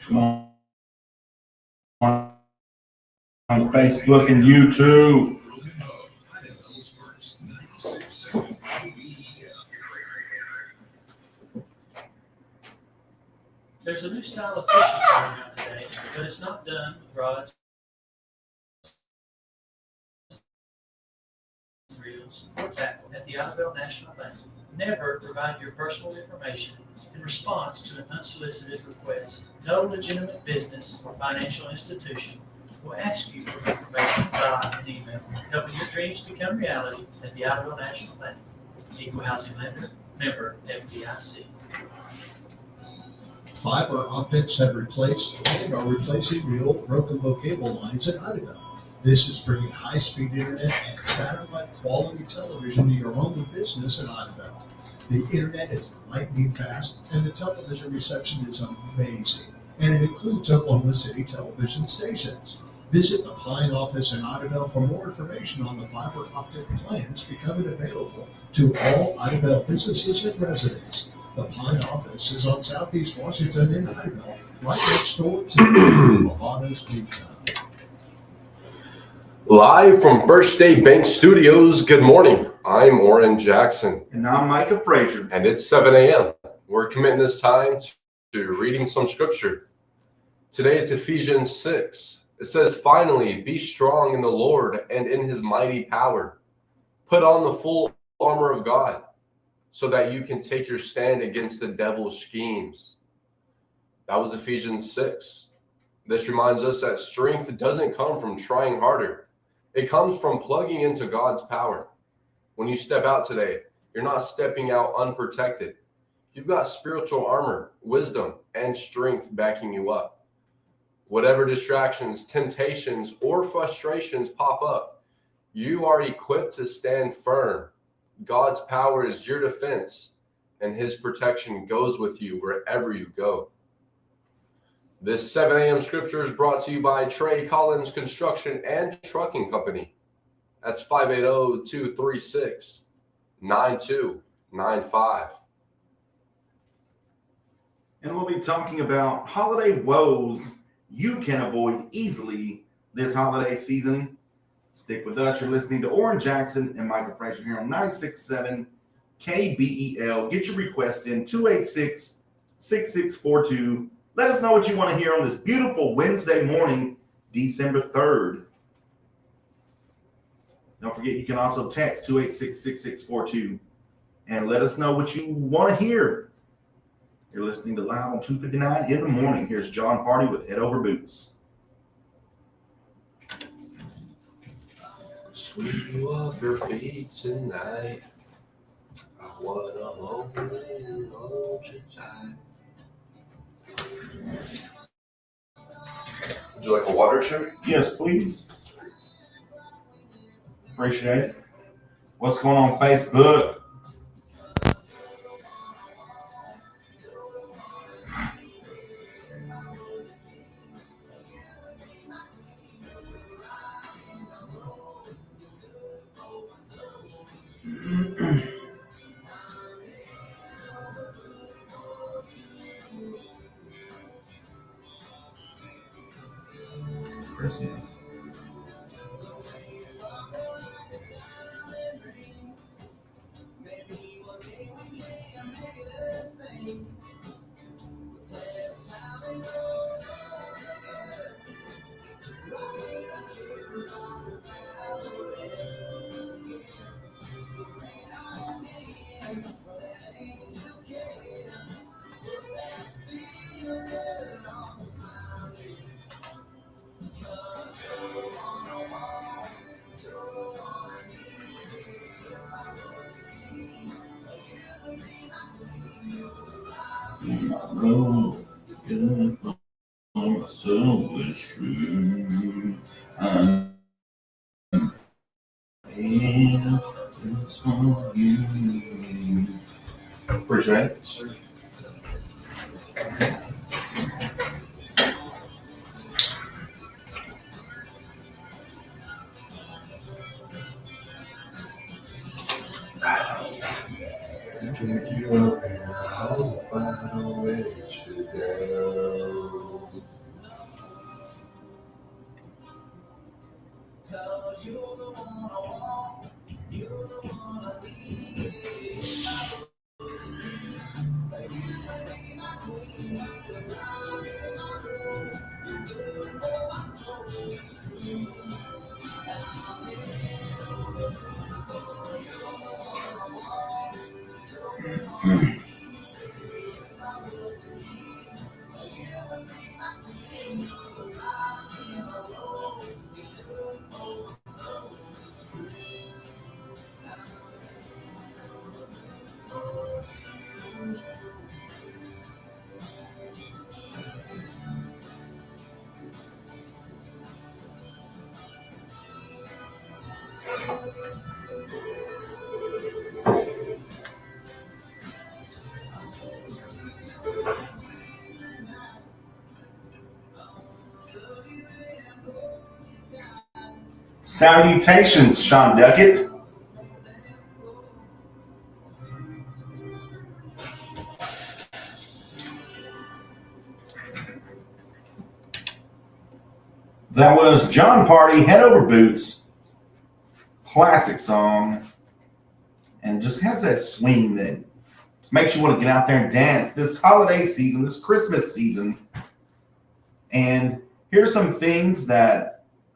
Come on Facebook and YouTube. There's a new style of fishing going out today, but it's not done with rods, reels, or tackle. At the Idabel National Bank, never provide your personal information in response to an unsolicited request. No legitimate business or financial institution will ask you for information by an email. Helping your dreams become reality at the Idabel National Bank. Equal housing lender, member FDIC. Fiber optics have replaced and are replacing the old broken cable lines in Idaho. This is bringing high-speed internet and satellite quality television to your home and business in Idaho. The internet is lightning fast and the television reception is amazing. And it includes Oklahoma City television stations. Visit the Pine office in Idaho for more information on the fiber optic plans becoming available to all Idaho businesses and residents. The Pine office is on Southeast Washington in Idaho, right next door to Milano's Pizza. Live from First State Bank Studios, good morning. I'm Oran Jackson. And I'm Micah Frazier. And it's 7 a.m. We're committing this time to reading some scripture. Today it's Ephesians 6. It says, "Finally, be strong in the Lord and in his mighty power. Put on the full armor of God, so that you can take your stand against the devil's schemes." That was Ephesians 6. This reminds us that strength doesn't come from trying harder. It comes from plugging into God's power. When you step out today, you're not stepping out unprotected. You've got spiritual armor, wisdom, and strength backing you up. Whatever distractions, temptations, or frustrations pop up, you are equipped to stand firm. God's power is your defense, and his protection goes with you wherever you go. This 7 a.m. scripture is brought to you by Trey Collins Construction and Trucking Company. That's 580-236-9295. And we'll be talking about holiday woes you can avoid easily this holiday season. Stick with us. You're listening to Oran Jackson and Micah Frazier here on 96.7 KBEL. Get your request in 286-6642. Let us know what you want to hear on this beautiful Wednesday morning, December 3rd. Don't forget, you can also text 286-6642 and let us know what you want to hear. You're listening to Live on 259 in the morning. Here's John Party with Head Over Boots. Sweep you off your feet tonight. I wanna hold you tight. Would you like a water, sir? Yes, please. Appreciate it. What's going on Facebook? Christmas. Good for my soul is true. I'm here for you. Appreciate it, sir. You up and I hope I don't let you Salutations, Sean Duckett. That was John Party, Head Over Boots. Classic song. And just has that swing that makes you want to get out there and dance this holiday season, this Christmas season. And here's some things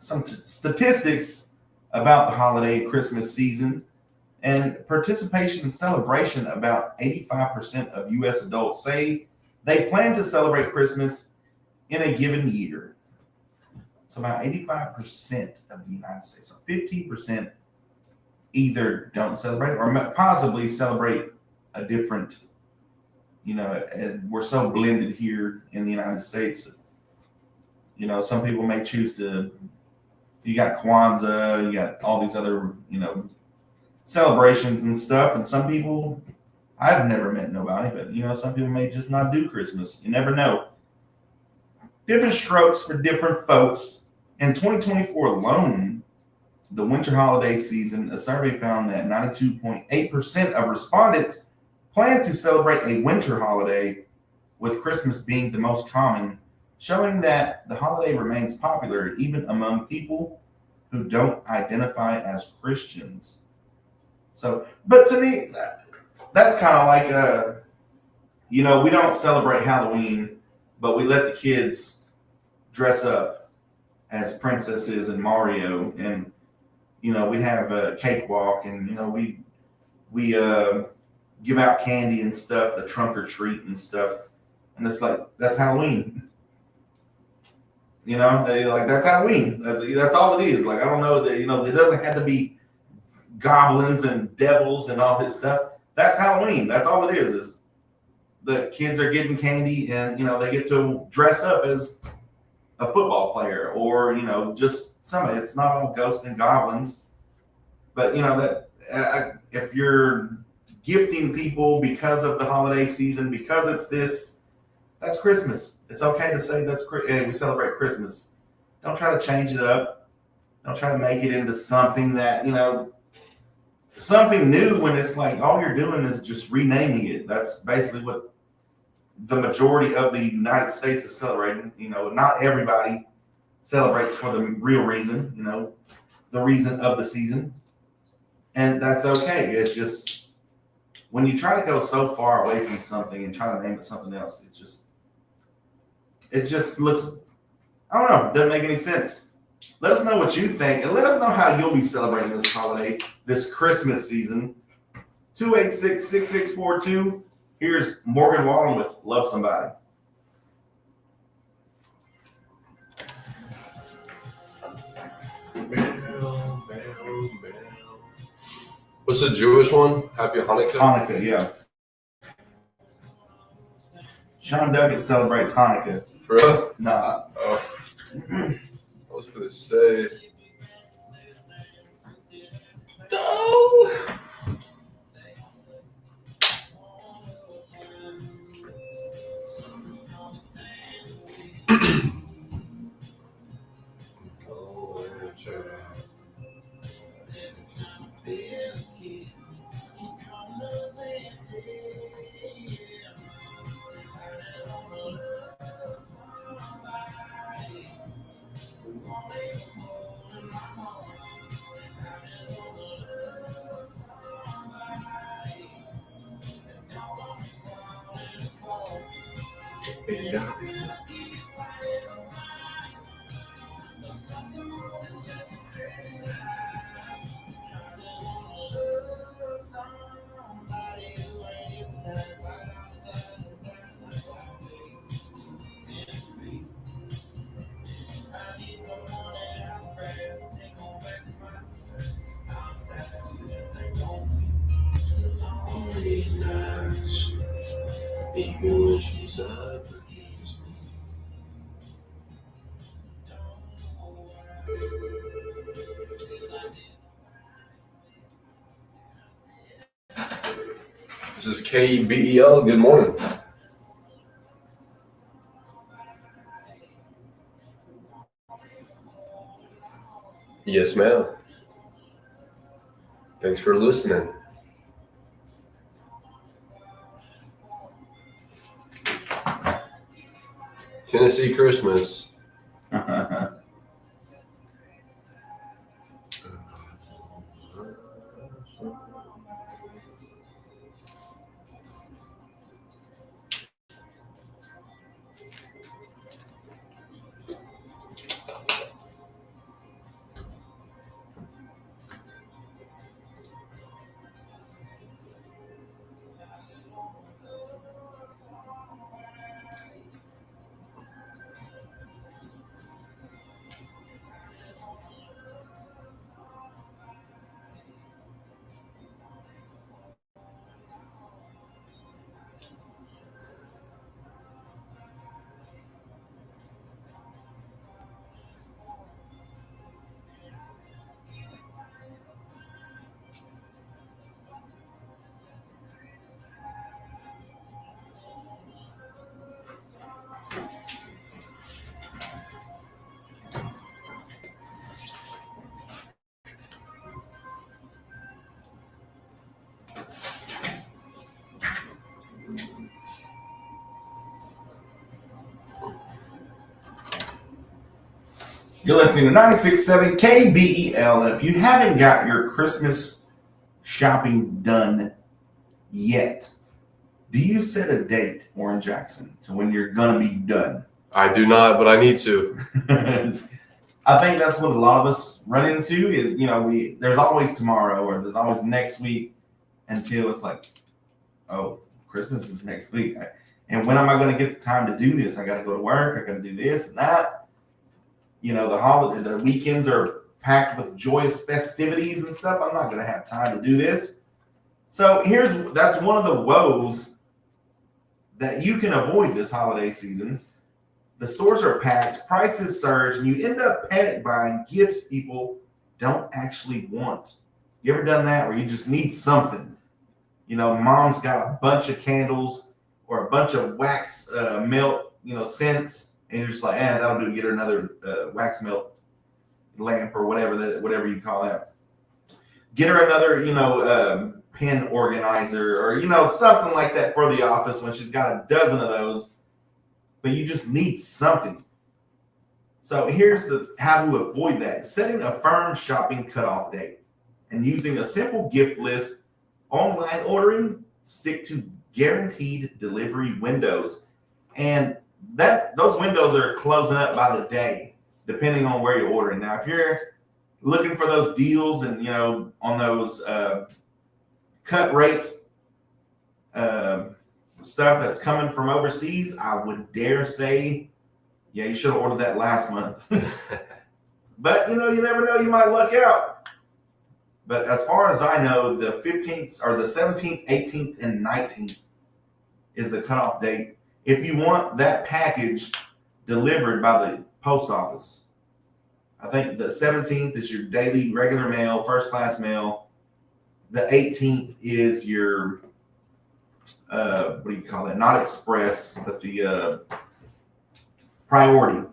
some statistics about the holiday Christmas season. And participation and celebration, about 85% of U.S. adults say they plan to celebrate Christmas in a given year. So about 85% of the United States, so 15% either don't celebrate or possibly celebrate a different, we're so blended here in the United States. Some people may choose to, you got Kwanzaa, you got all these other, celebrations and stuff. And some people, I've never met nobody, but, some people may just not do Christmas. You never know. Different strokes for different folks. In 2024 alone, the winter holiday season, a survey found that 92.8% of respondents plan to celebrate a winter holiday, with Christmas being the most common, showing that the holiday remains popular even among people who don't identify as Christians. So, but to me, that's kind of like, we don't celebrate Halloween, but we let the kids dress up as princesses and Mario, and we have a cakewalk, and we give out candy and stuff, the trunk or treat and stuff, and it's like that's Halloween. That's Halloween. That's all it is. Like I don't know that it doesn't have to be goblins and devils and all this stuff. That's Halloween. That's all it is the kids are getting candy, and they get to dress up as a football player, or just somebody. It's not all ghosts and goblins, but if you're gifting people because of the holiday season, because it's this, that's Christmas. It's okay to say we celebrate Christmas. Don't try to change it up. Don't try to make it into something that something new, when it's like all you're doing is just renaming it. That's basically what the majority of the United States is celebrating. Not everybody celebrates for the real reason, the reason of the season. And that's okay. It's just when you try to go so far away from something and try to name it something else, it just looks, I don't know, doesn't make any sense. Let us know what you think, and let us know how you'll be celebrating this holiday, this Christmas season. 286-6642. Here's Morgan Wallen with Love Somebody. What's the Jewish one? Happy Hanukkah? Hanukkah, yeah. Sean Duckett celebrates Hanukkah. For real? Nah. Oh. I was going to say. No! This is KBEL. Good morning. Yes, ma'am. Thanks for listening. Tennessee Christmas. You're listening to 96.7 KBEL, and if you haven't got your Christmas shopping done yet, do you set a date, Oran Jackson, to when you're gonna be done? I do not, but I need to. I think that's what a lot of us run into is, there's always tomorrow or there's always next week until it's like, oh, Christmas is next week. And when am I going to get the time to do this? I got to go to work. I got to do this and that. The weekends are packed with joyous festivities and stuff. I'm not going to have time to do this. So that's one of the woes that you can avoid this holiday season. The stores are packed, prices surge, and you end up panic buying gifts people don't actually want. You ever done that where you just need something? Mom's got a bunch of candles or a bunch of wax melt, scents, and you're just like, that'll do. Get her another wax melt lamp or whatever you call that. Get her another, pen organizer or, something like that for the office when she's got a dozen of those. But you just need something. So here's how to avoid that. Setting a firm shopping cutoff date and using a simple gift list, online ordering, stick to guaranteed delivery windows. And those windows are closing up by the day, depending on where you're ordering. Now, if you're looking for those deals and, on those cut rate stuff that's coming from overseas, I would dare say, you should have ordered that last month. But, you never know, you might luck out. But as far as I know, the 15th or the 17th, 18th, and 19th is the cutoff date if you want that package delivered by the post office. I think the 17th is your daily regular mail, first class mail. The 18th is your what do you call that? Not express, but the priority.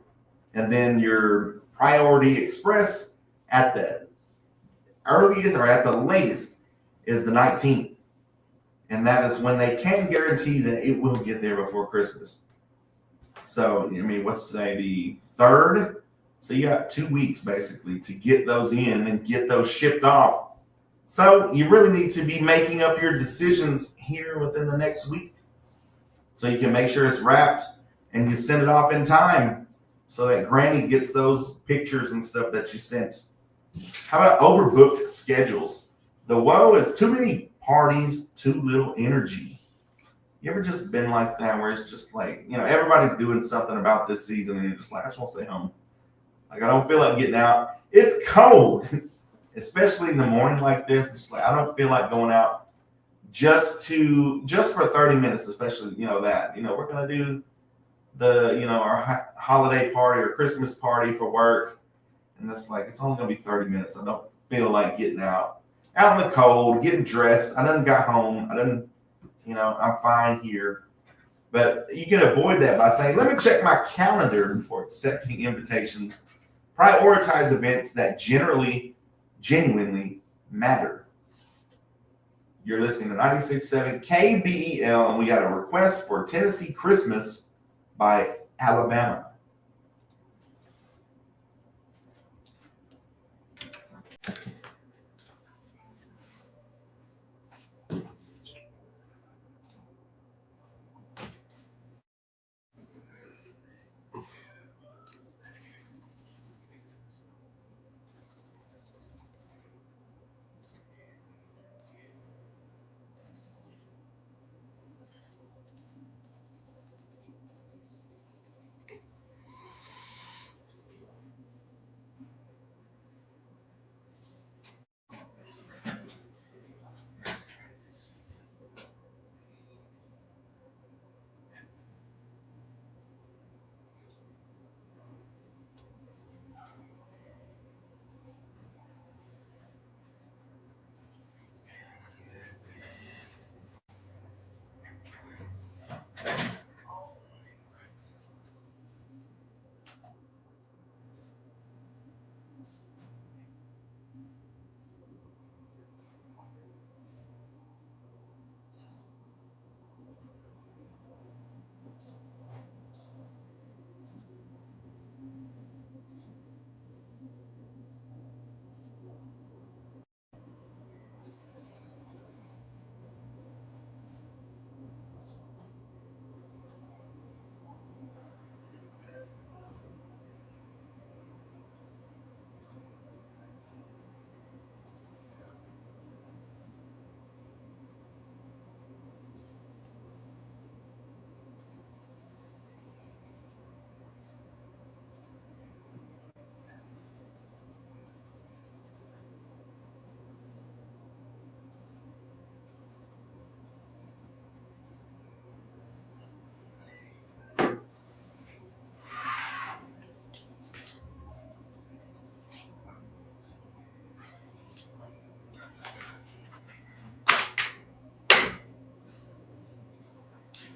And then your priority express at the earliest or at the latest is the 19th. And that is when they can guarantee that it will get there before Christmas. So, what's today? The 3rd? So you got 2 weeks basically to get those in and get those shipped off. So you really need to be making up your decisions here within the next week so you can make sure it's wrapped and you send it off in time so that Granny gets those pictures and stuff that you sent. How about overbooked schedules? The woe is too many parties, too little energy. You ever just been like that where it's just like, everybody's doing something about this season and you're just like, I just want to stay home. Like, I don't feel like getting out. It's cold, especially in the morning like this. Just like, I don't feel like going out just for 30 minutes, especially, that. We're going to do our holiday party or Christmas party for work. And it's like, it's only going to be 30 minutes. I don't feel like getting out in the cold, getting dressed. I done got home. I'm fine here. But you can avoid that by saying, let me check my calendar before accepting invitations. Prioritize events that genuinely matter. You're listening to 96.7 KBEL, and we got a request for Tennessee Christmas by Alabama.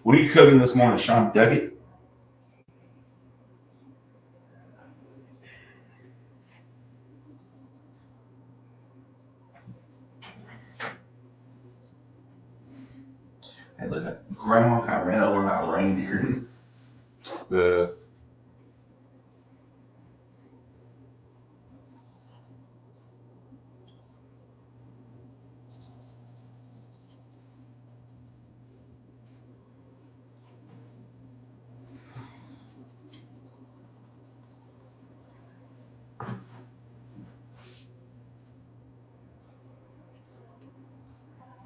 What are you cooking this morning, Sean Duckett? Hey, look, Grandma got ran over by a reindeer.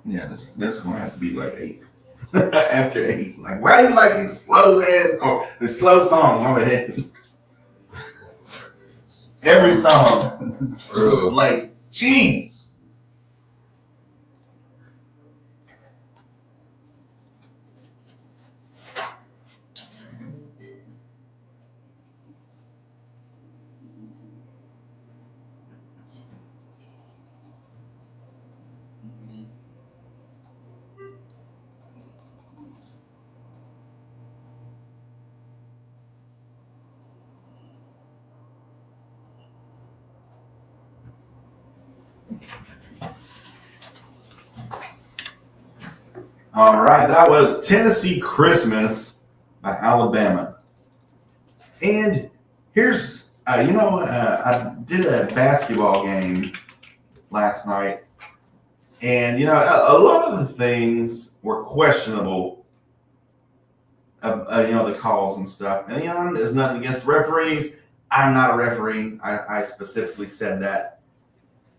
Yeah, that's gonna have to be like 8. After 8. Like, why do you like these slow ass the slow songs? My bad. Every song. Like, jeez. All right, that was Tennessee Christmas by Alabama. And here's, I did a basketball game last night. And, a lot of the things were questionable the calls and stuff. And there's nothing against referees. I'm not a referee. I specifically said that.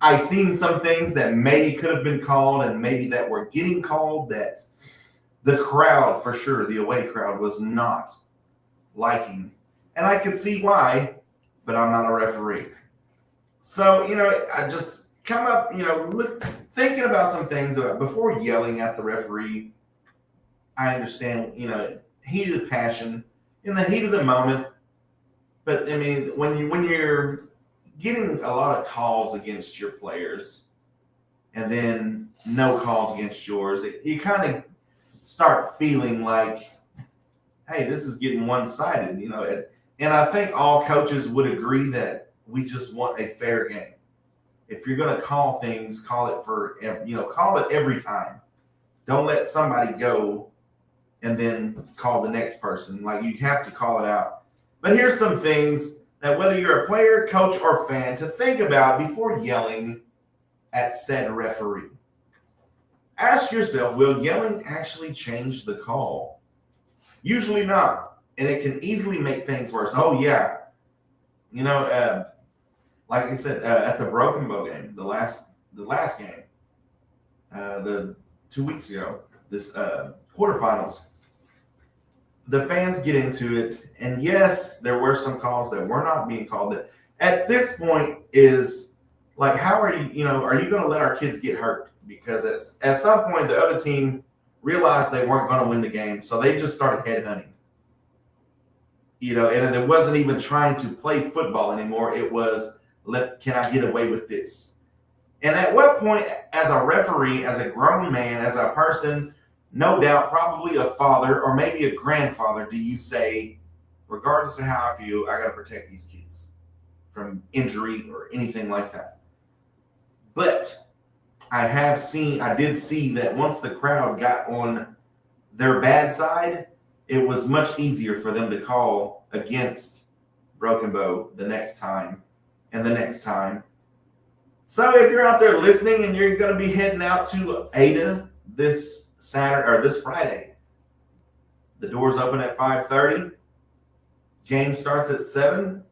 I've seen some things that maybe could have been called and maybe that were getting called that the crowd, for sure, the away crowd, was not liking. And I can see why, but I'm not a referee. So, I just come up, thinking about some things before yelling at the referee. I understand, heat of the passion, in the heat of the moment. But, I mean, when you're getting a lot of calls against your players and then no calls against yours, you kind of start feeling like, hey, this is getting one-sided, and I think all coaches would agree that we just want a fair game. If you're going to call things, call it every time. Don't let somebody go and then call the next person. Like, you have to call it out. But here's some things that whether you're a player, coach, or fan to think about before yelling at said referee. Ask yourself, will yelling actually change the call? Usually not, and it can easily make things worse. Oh, yeah. Like I said, at the Broken Bow game, the last game, the 2 weeks ago, this quarterfinals, the fans get into it, and yes, there were some calls that were not being called. That at this point is like, how are you? Are you going to let our kids get hurt? Because at some point, the other team realized they weren't going to win the game, so they just started headhunting. And it wasn't even trying to play football anymore. It was, can I get away with this? And at what point, as a referee, as a grown man, as a person, no doubt, probably a father or maybe a grandfather, do you say, regardless of how I feel, I got to protect these kids from injury or anything like that? But I did see that once the crowd got on their bad side, it was much easier for them to call against Broken Bow the next time and the next time. So if you're out there listening and you're going to be heading out to Ada this Saturday or this Friday, the doors open at 5:30. Game starts at 7.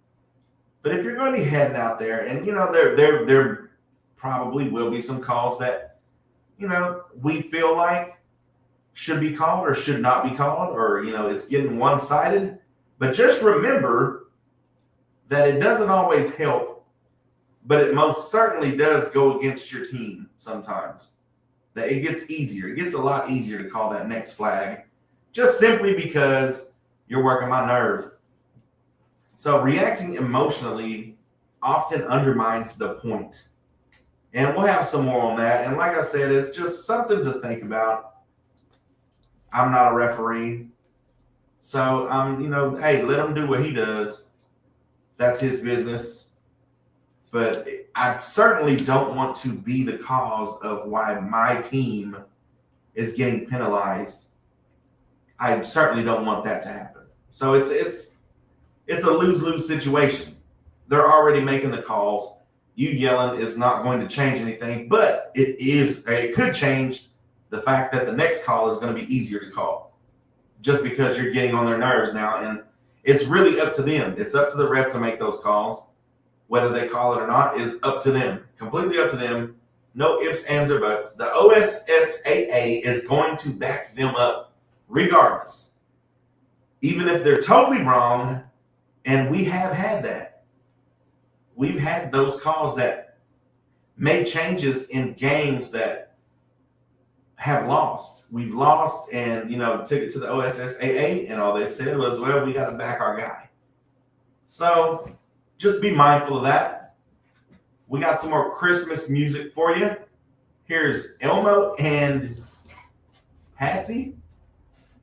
But if you're going to be heading out there, and there probably will be some calls that we feel like should be called or should not be called, or it's getting one-sided. But just remember that it doesn't always help, but it most certainly does go against your team sometimes. That it gets easier. It gets a lot easier to call that next flag, just simply because you're working my nerve. So reacting emotionally often undermines the point. And we'll have some more on that. And like I said, it's just something to think about. I'm not a referee. So, hey, let him do what he does. That's his business. But I certainly don't want to be the cause of why my team is getting penalized. I certainly don't want that to happen. So it's a lose-lose situation. They're already making the calls. You yelling is not going to change anything, but it could change the fact that the next call is going to be easier to call just because you're getting on their nerves now. And it's really up to them. It's up to the ref to make those calls. Whether they call it or not is up to them, completely up to them. No ifs, ands, or buts. The OSSAA is going to back them up regardless, even if they're totally wrong. And we have had that. We've had those calls that made changes in games that have lost. We've lost and, took it to the OSSAA, and all they said was, well, we got to back our guy. So just be mindful of that. We got some more Christmas music for you. Here's Elmo and Patsy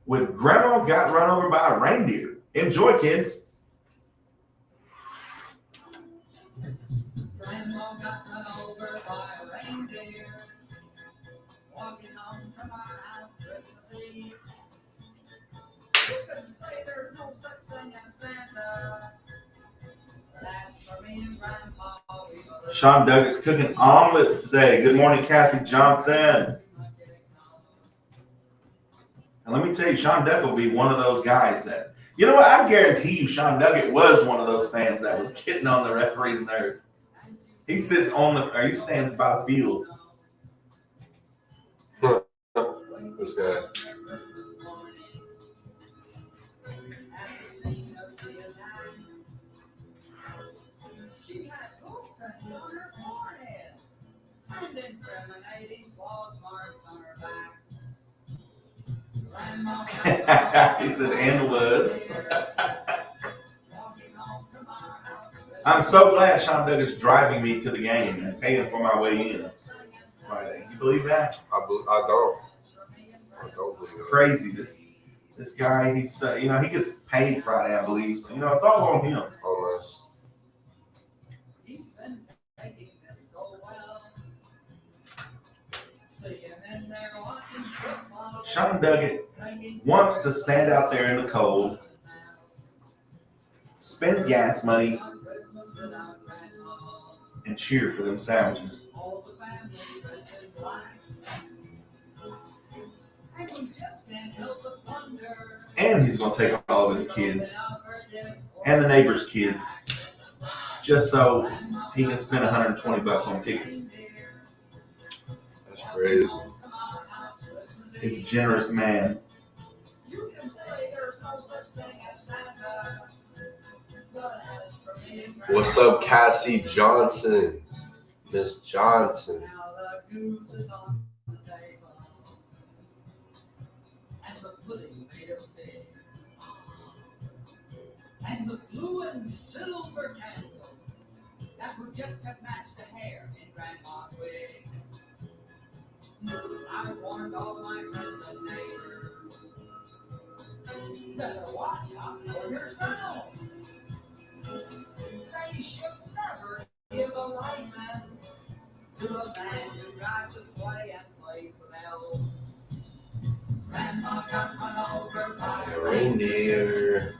with Grandma Got Run Over by a Reindeer. Enjoy, kids. Grandma got run over by a reindeer, walking home from our house Christmas Eve. You can say there's no such thing as Santa, but as for me and Grandpa, we go. Sean Duggan's cooking omelets today. Good morning, Cassie Johnson. And let me tell you, Sean Duckett will be one of those guys that, you know what, I guarantee you Sean Duckett was one of those fans that was getting on the referee's nerves. He sits on the, or he stands by the field. This guy. She had footprints on her forehead and incriminating claw marks on her back. Grandma He said, and was. I'm so glad Sean Duggett's driving me to the game and paying for my way in Friday. You believe that? I don't believe It's it. crazy. This guy, he's he gets paid Friday, I believe. So it's all on him. Almost. He's been taking this so well. Seeing in there watching football. Sean Duggett wants to stand out there in the cold, spend gas money, and cheer for them sandwiches. All the family dressed in black. And we just can't help but wonder. And he's going to take all of his kids and the neighbors' kids just so he can spend $120 on tickets. That's crazy. He's a generous man. You can say there's no such thing as Santa. But as for me and What's up, Cassie Johnson? Miss Johnson. now the goose is on the table. And the pudding made of fig. And the blue and silver candles that would just have matched the hair in Grandma's wig. I warned all my friends and neighbors, better watch out for yourself. They should never give a license to a man who drives a sleigh and plays with elves. Grandma got run over by a Reindeer.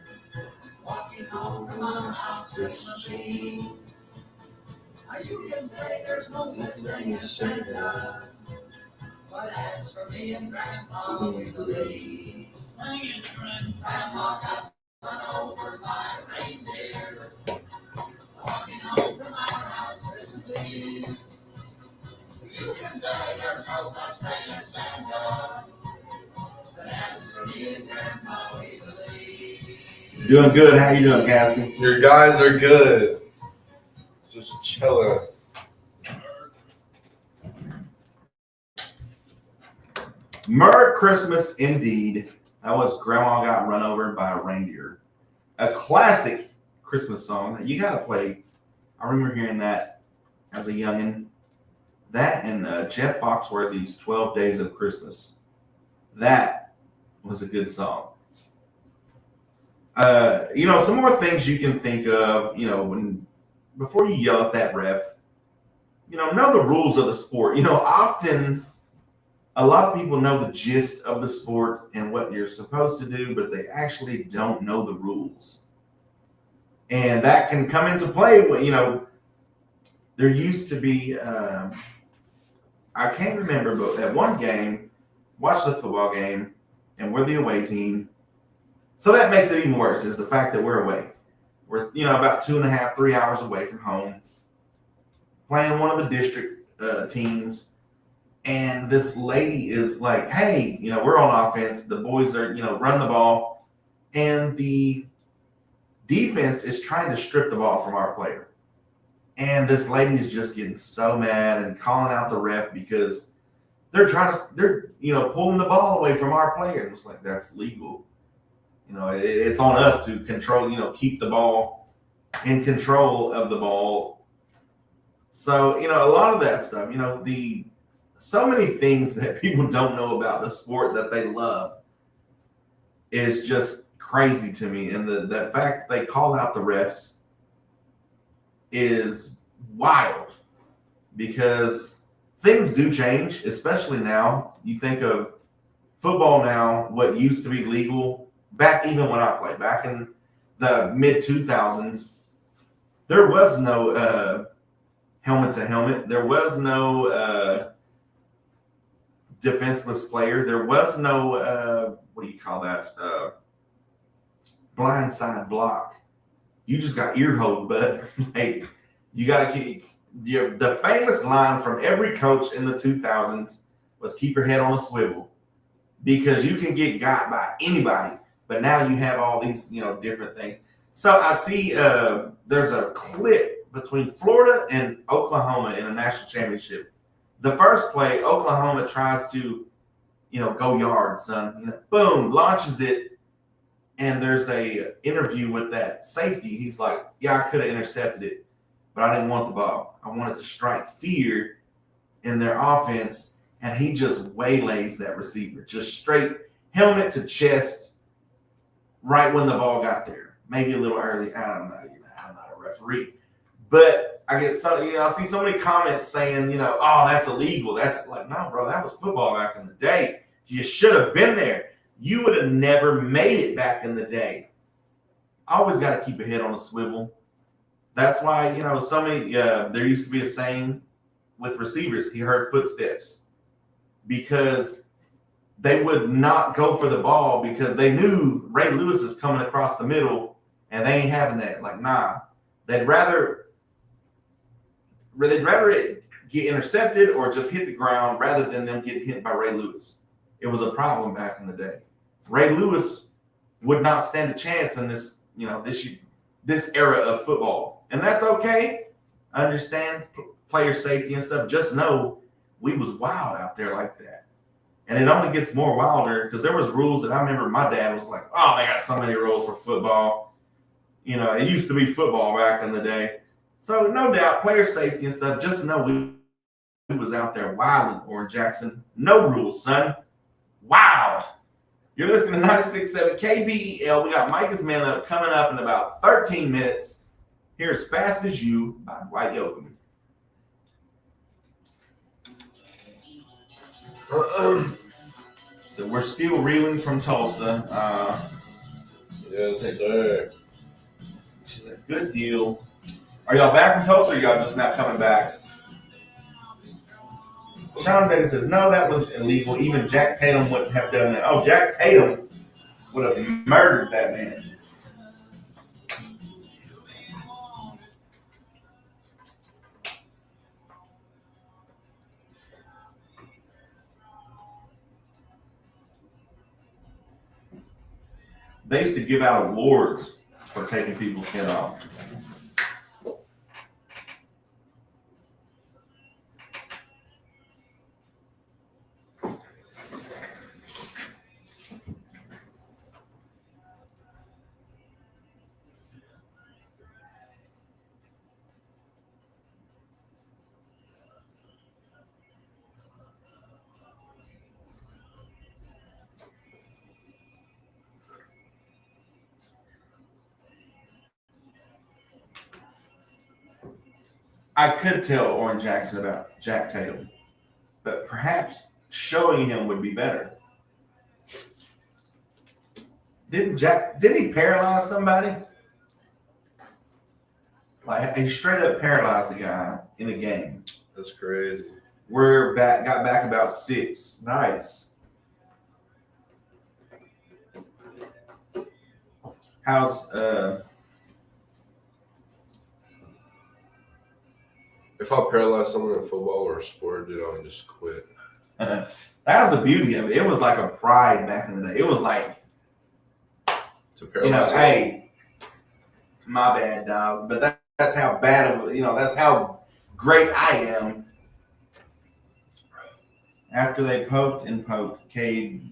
walking home from our house Christmas Eve. Now you can say there's no such thing as Santa, but as for me and Grandma, we believe. Grandma got run over by a reindeer, walking home from our house Christmas Eve. You can say there's no such thing as Santa, but as for me and Grandma, we believe. Doing good. How you doing, Cassie? Your guys are good. Just chilling. Merry Christmas indeed. That was Grandma Got Run Over by a Reindeer. A classic Christmas song that you got to play. I remember hearing that as a youngin'. That and Jeff Foxworthy's 12 Days of Christmas. That was a good song. Some more things you can think of, before you yell at that ref, know the rules of the sport. Often a lot of people know the gist of the sport and what you're supposed to do, but they actually don't know the rules. And that can come into play when, there used to be, I can't remember, but at one game, watched the football game, and we're the away team. So that makes it even worse, is the fact that we're away. We're, about 2.5, 3 hours away from home, playing one of the district teams. And this lady is like, hey, we're on offense. The boys are, run the ball. And the defense is trying to strip the ball from our player. And this lady is just getting so mad and calling out the ref because they're pulling the ball away from our player. And it's like, that's legal. It's on us to control, keep the ball in control of the ball. So, a lot of that stuff, so many things that people don't know about the sport that they love is just crazy to me. And the fact that they call out the refs is wild because things do change, especially now. You think of football now, what used to be legal back even when I played, back in the mid-2000s, there was no helmet to helmet. There was no defenseless player. There was no what do you call that? Blindside block. You just got ear hold, bud. Hey, you got to keep the famous line from every coach in the 2000s was keep your head on a swivel, because you can get got by anybody. But now you have all these, different things. So I see there's a clip between Florida and Oklahoma in a national championship. The first play, Oklahoma tries to, go yard, son. Boom, launches it. And there's a interview with that safety. He's like, yeah, I could have intercepted it, but I didn't want the ball. I wanted to strike fear in their offense. And he just waylays that receiver, just straight helmet to chest right when the ball got there. Maybe a little early. I don't know. I'm not a referee. But I get I see so many comments saying, oh, that's illegal. That's like, no, bro, that was football back in the day. You should have been there. You would have never made it back in the day. Always got to keep your head on a swivel. That's why, so many, there used to be a saying with receivers, he heard footsteps, because they would not go for the ball because they knew Ray Lewis is coming across the middle and they ain't having that. Like, nah, they'd rather it get intercepted or just hit the ground rather than them get hit by Ray Lewis. It was a problem back in the day. Ray Lewis would not stand a chance in this, this era of football. And that's okay. I understand player safety and stuff. Just know we was wild out there like that. And it only gets more wilder because there was rules that I remember my dad was like, oh, they got so many rules for football. It used to be football back in the day. So no doubt, player safety and stuff, just know we was out there wilding, Oran Jackson. No rules, son. Wild. You're listening to 96.7 KBEL. We got Micah's Man Up coming up in about 13 minutes. Here's Fast As You by Dwight Yoakam. So we're still reeling from Tulsa. Yes, sir. Which is a good deal. Are y'all back from Tulsa or y'all just not coming back? Sean Vega says, no, that was illegal. Even Jack Tatum wouldn't have done that. Oh, Jack Tatum would have murdered that man. They used to give out awards for taking people's head off. I could tell Oran Jackson about Jack Tatum, but perhaps showing him would be better. Didn't he paralyze somebody? Like, he straight up paralyzed a guy in a game. That's crazy. Got back about 6. Nice. How's If I paralyze someone in football or a sport, dude, I'll just quit. that was the beauty of it. It was like a pride back in the day. It was like, To paralyze hey, my bad, dog. But that's how bad of, that's how great I am. After they poked and poked, Cade,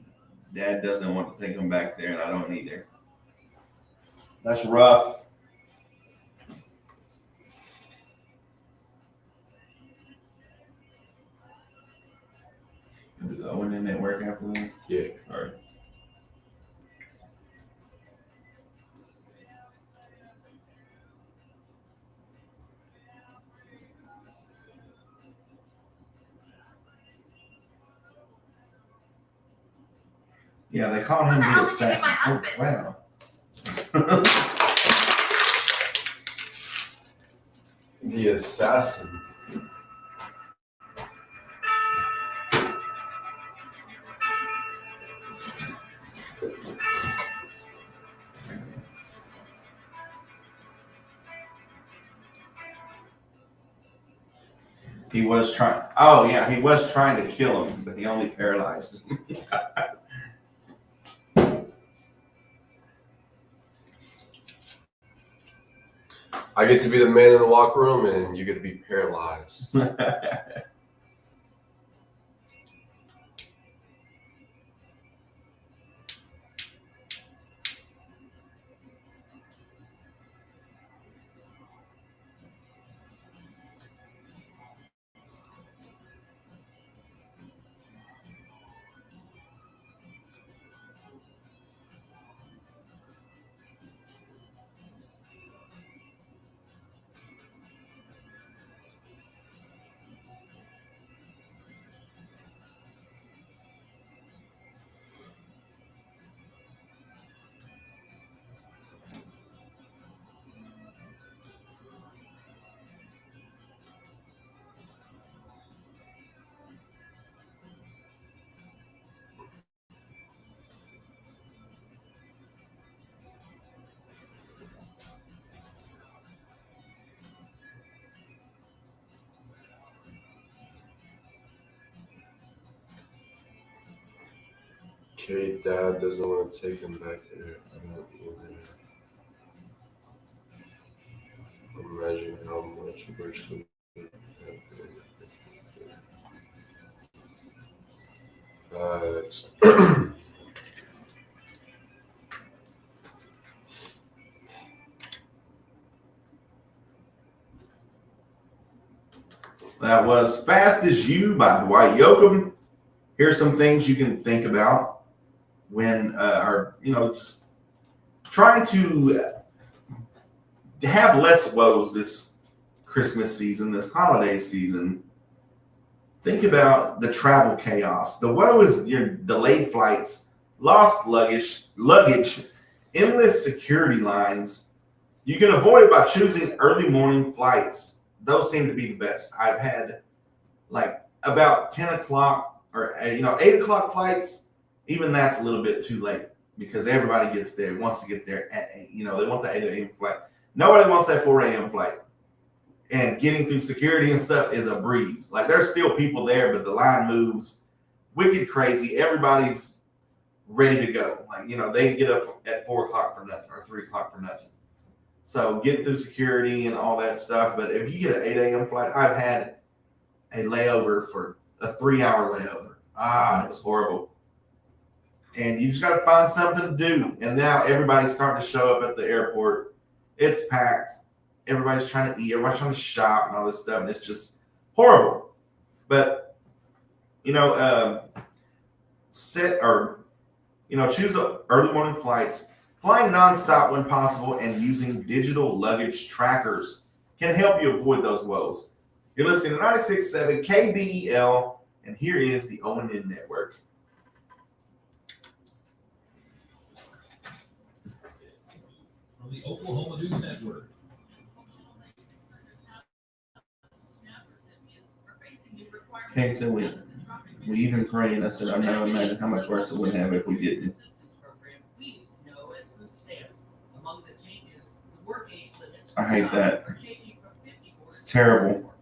Dad doesn't want to take him back there, and I don't either. That's rough. Is the Owen in that work after that? Yeah. All right. Yeah, they called him the assassin. Oh, wow. The assassin. He was trying. Oh yeah, he was trying to kill him, but he only paralyzed him. I get to be the man in the locker room, and you get to be paralyzed. Okay, Dad doesn't want to take him back there. I don't either. Imagine how much worse we That was Fast as You by Dwight Yoakam. Here's some things you can think about when, just trying to have less woes this Christmas season, this holiday season. Think about the travel chaos. The woe is your delayed flights, lost luggage, endless security lines. You can avoid it by choosing early morning flights. Those seem to be the best. I've had like about 10 o'clock or 8 o'clock flights. Even that's a little bit too late because everybody wants to get there at 8. They want the 8 a.m. flight. Nobody wants that 4 a.m. flight. And getting through security and stuff is a breeze. Like there's still people there, but the line moves wicked crazy. Everybody's ready to go. Like, they get up at 4 o'clock for nothing or 3 o'clock for nothing. So getting through security and all that stuff. But if you get an 8 a.m. flight, I've had a layover for a 3-hour layover. It was horrible. And you just got to find something to do. And now everybody's starting to show up at the airport. It's packed. Everybody's trying to eat. Everybody's trying to shop and all this stuff. And it's just horrible. But, choose the early morning flights. Flying nonstop when possible and using digital luggage trackers can help you avoid those woes. You're listening to 96.7 KBEL, and here is the ONN Network. From the Oklahoma News Network. Okay, so we even praying. I said, I know, imagine how much worse it would have if we didn't. I hate that. It's terrible.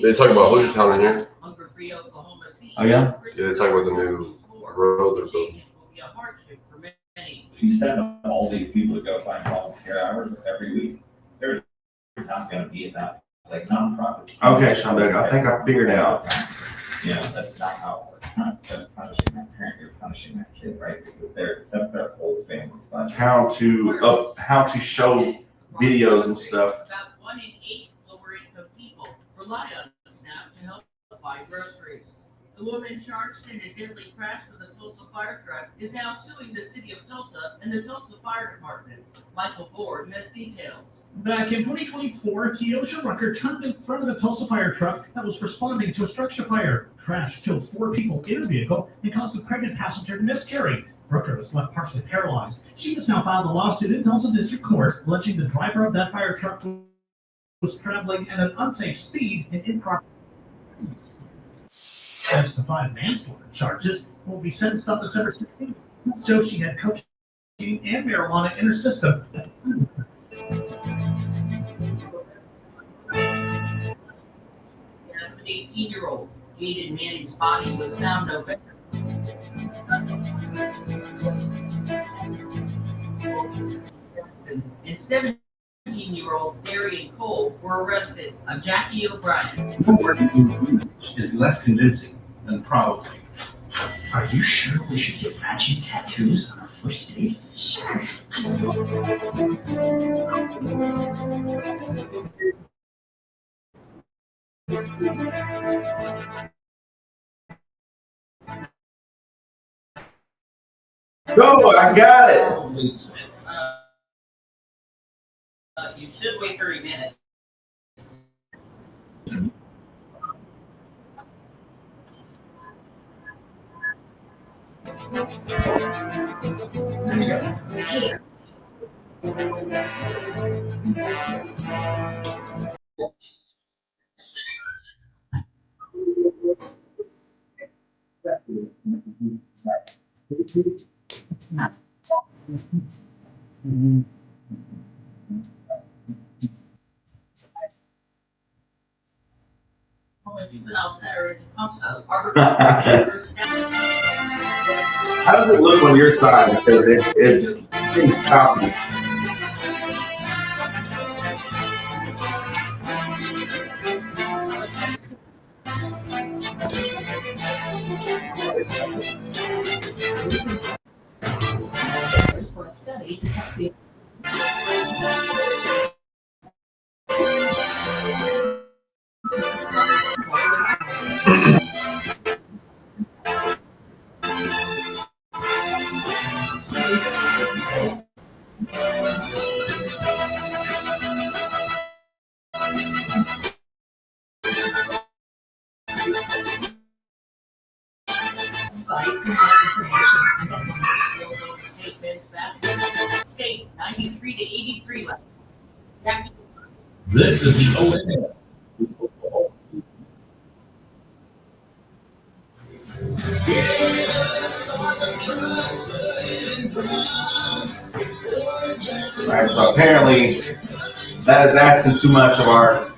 They talk about Hosertown in here. Oh yeah? Yeah, they talk about the new road they're building. You set up all these people to go find volunteer hours every week. There's not going to be enough, like nonprofits. Okay, Sean Doug, I think I figured out. That's not how it works. Not just punishing that parent, you're punishing that kid, right? Because that's their whole family's budget. How to show videos and stuff. About 1 in 8 lower income people rely on SNAP to help buy groceries. The woman charged in a deadly crash with a Tulsa fire truck is now suing the city of Tulsa and the Tulsa Fire Department. Michael Ford has details. Back in 2024, Keosha Rucker turned in front of the Tulsa fire truck that was responding to a structure fire. Crash killed 4 people in the vehicle and caused a pregnant passenger to miscarry. Rucker was left partially paralyzed. She has now filed a lawsuit in Tulsa District Court alleging the driver of that fire truck was traveling at an unsafe speed and improper. As the 5 manslaughter charges will be sentenced on December 16th. So she had cocaine and marijuana in her system. 16-year-old. Jaded Manning's body was found November. And 17-year-old Darian Cole were arrested. Jackie O'Brien. Is less convincing than probably. Are you sure we should get matching tattoos on our first date? Sure. Go, I got it. You should wait 30 minutes. There you go. How does it look on your side? Because it seems choppy. State 93 to 83 left. Jackie. This is the ONN. All right, so apparently that is asking too much of our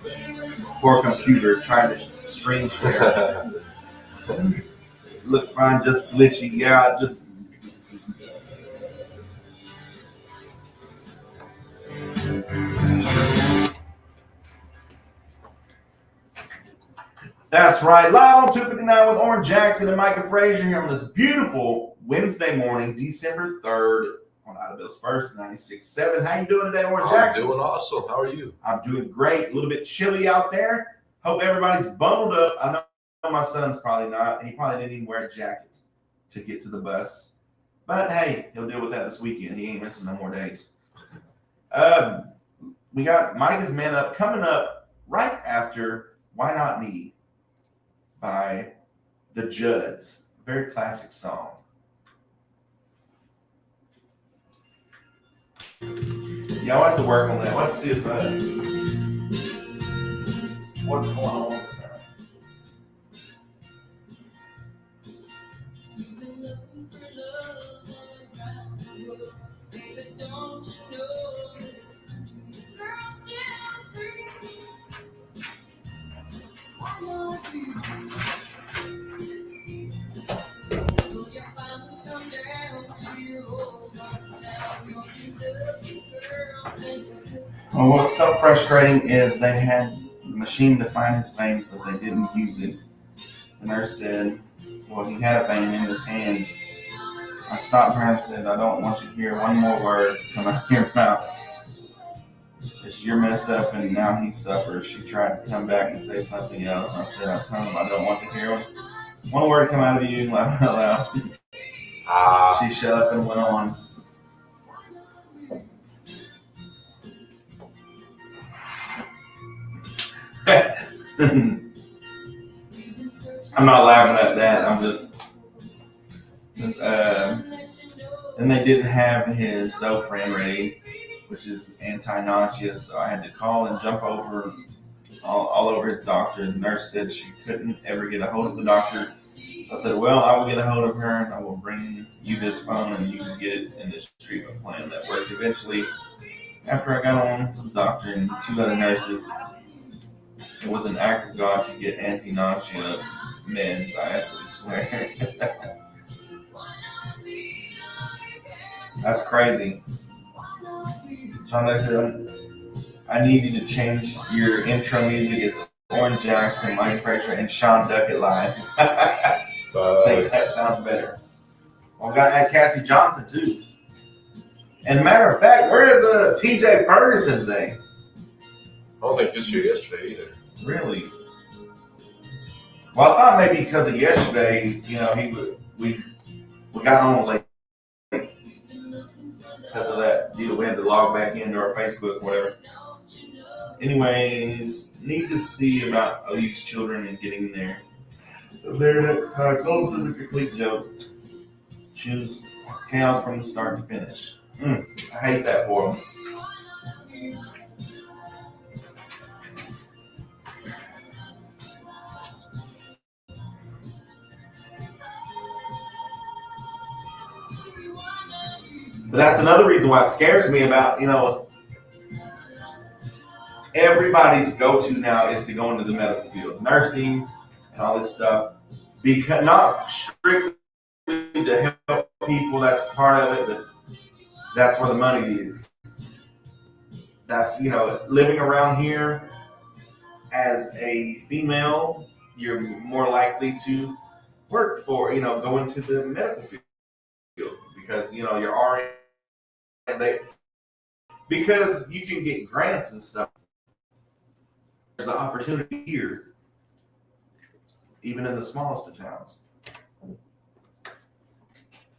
poor computer trying to screen share. Looks fine, just glitchy. Yeah, just. That's right. Live on 259 with Oran Jackson and Micah Frazier here on this beautiful Wednesday morning, December 3rd, on Out of Bill's First, 96.7. How you doing today, Oran Jackson? I'm doing awesome. How are you? I'm doing great. A little bit chilly out there. Hope everybody's bundled up. I know my son's probably not. He probably didn't even wear a jacket to get to the bus. But hey, he'll deal with that this weekend. He ain't missing no more days. We got Micah's Man Up coming up right after Why Not Me by the Judds. Very classic song. Yeah, I'll have to work on that. Let's see if what's going on with that. You've been looking for love all around the world. Baby, don't you know this country girl's still free? Why not you? Will you finally come down to your old hometown? Your Kentucky girls and Well, what's so frustrating is they had the machine to find his veins, but they didn't use it. The nurse said, well, he had a vein in his hand. I stopped her and said, I don't want you to hear one more word come out of your mouth. It's your mess up, and now he suffers. She tried to come back and say something else. And I said, I told him I don't want to hear one word come out of you, laugh out loud. She shut up and went on. I'm not laughing at that. I'm just and they didn't have his Zofran ready, which is anti-nauseous, so I had to call and jump over all over his doctor. The nurse said she couldn't ever get a hold of the doctor. So I said, well, I will get a hold of her and I will bring you this phone and you can get it in this treatment plan. That worked eventually. After I got on with the doctor and two other nurses, It was an act of God to get anti-nausea meds. I absolutely swear. That's crazy. Sean, I said, I need you to change your intro music. It's Oran Jackson, Mike Frazier, and Sean Duckett live. I think that sounds better. Well, we got to add Cassie Johnson, too. And matter of fact, where is TJ Ferguson today? I don't think he was here yesterday either. Really? Well, I thought maybe because of yesterday, we got on late because of that deal. We had to log back into our Facebook, whatever. Anyways, need to see about OU's children and getting there. There, that kind of close to the complete joke. Choose chaos from the start to finish. I hate that for them. But that's another reason why it scares me about, everybody's go-to now is to go into the medical field, nursing and all this stuff. Because not strictly to help people, that's part of it, but that's where the money is. That's, living around here as a female, you're more likely to work for, go into the medical field because, you're already, because you can get grants and stuff. There's the opportunity here, even in the smallest of towns.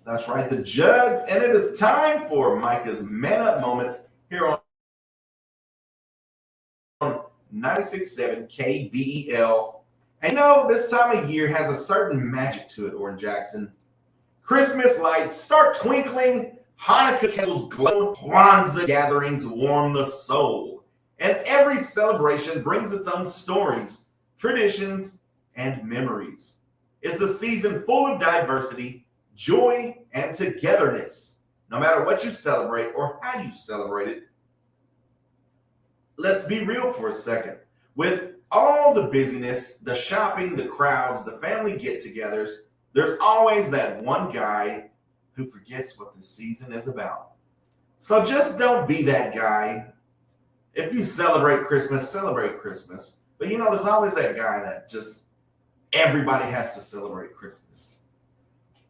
That's right, the Jugs, and it is time for Micah's Man Up moment here on 96.7 KBEL. And this time of year has a certain magic to it, Oran Jackson. Christmas lights start twinkling, Hanukkah candles glow, Kwanzaa gatherings warm the soul. And every celebration brings its own stories, traditions, and memories. It's a season full of diversity, joy, and togetherness. No matter what you celebrate or how you celebrate it, let's be real for a second. With all the busyness, the shopping, the crowds, the family get-togethers, there's always that one guy who forgets what the season is about. So just don't be that guy. If you celebrate Christmas, celebrate Christmas. But there's always that guy that just everybody has to celebrate Christmas.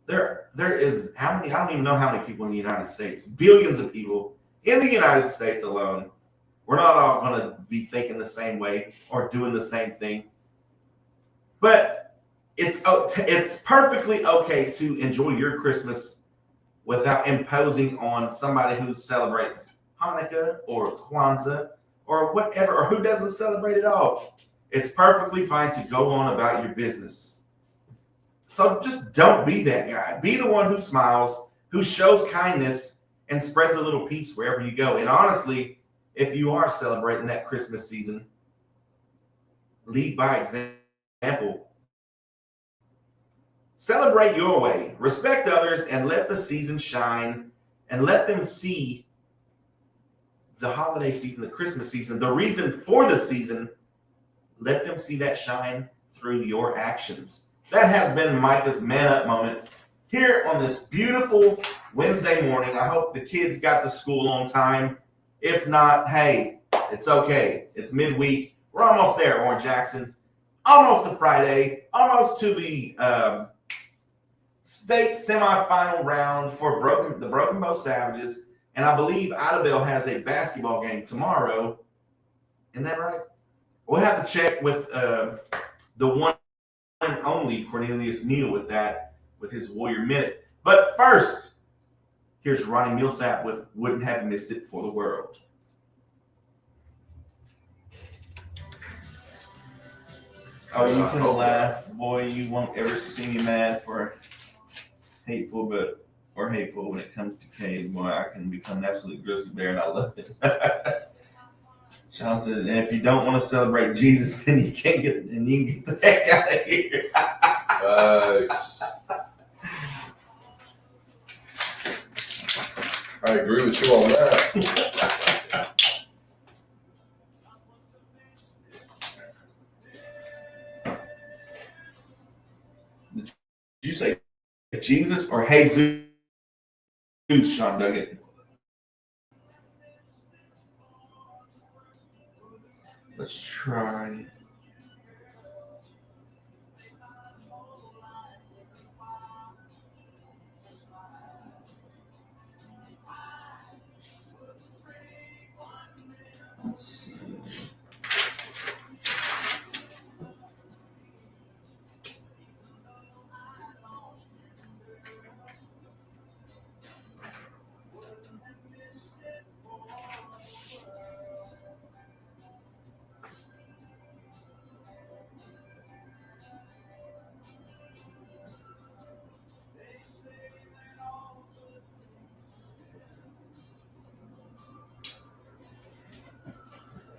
There is how many? I don't even know how many people in the United States. Billions of people in the United States alone. We're not all going to be thinking the same way or doing the same thing. But it's perfectly okay to enjoy your Christmas without imposing on somebody who celebrates Hanukkah or Kwanzaa or whatever, or who doesn't celebrate at all. It's perfectly fine to go on about your business. So just don't be that guy. Be the one who smiles, who shows kindness, and spreads a little peace wherever you go. And honestly, if you are celebrating that Christmas season, lead by example. Celebrate your way. Respect others and let the season shine and let them see the holiday season, the Christmas season, the reason for the season. Let them see that shine through your actions. That has been Micah's Man Up moment here on this beautiful Wednesday morning. I hope the kids got to school on time. If not, hey, it's okay. It's midweek. We're almost there, Oran Jackson. Almost to Friday. Almost to the state semifinal round for the Broken Bow Savages. And I believe Idabel has a basketball game tomorrow. Isn't that right? We'll have to check with the one and only Cornelius Neal with his Warrior Minute. But first, here's Ronnie Millsap with Wouldn't Have Missed It for the World. Oh, you can laugh. Boy, you won't ever see me mad for hateful when it comes to Cade. Boy, I can become an absolute grizzly bear, and I love it. Sean says, and if you don't want to celebrate Jesus, then you can get the heck out of here. I agree with you on that. Jesus or Jesus, Sean Duggan? Let's try. Let's see.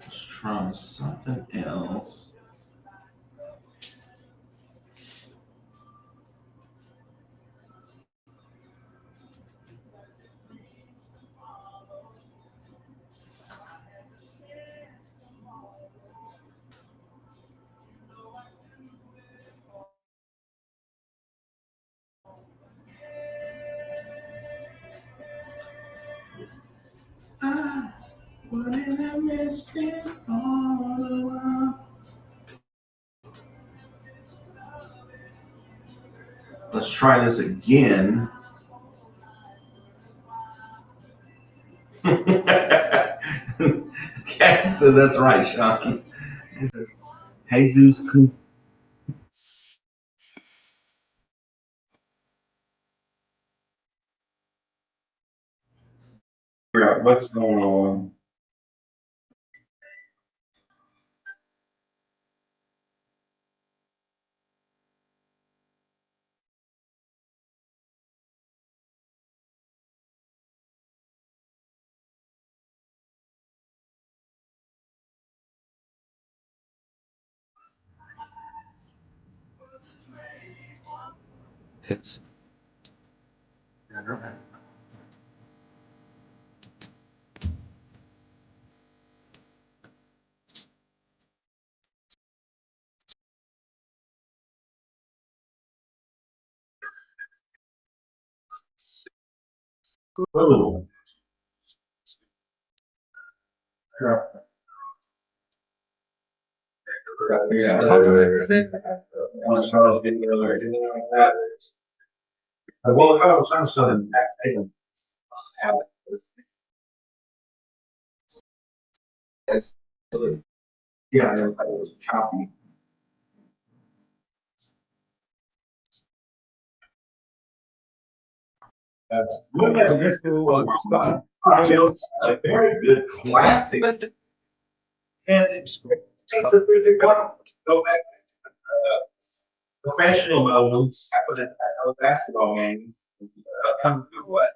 Let's try something else. I wouldn't have missed it for a while. Let's try this again. Cass says that's right, Sean. He says, Jesus could. Figure out what's going on. It's Oh, Yeah. well, if I was understanding, yeah, it was choppy. That's this is what we're starting. It's a very good classic. And it's a pretty good go back professional modes after the basketball games. Come through what?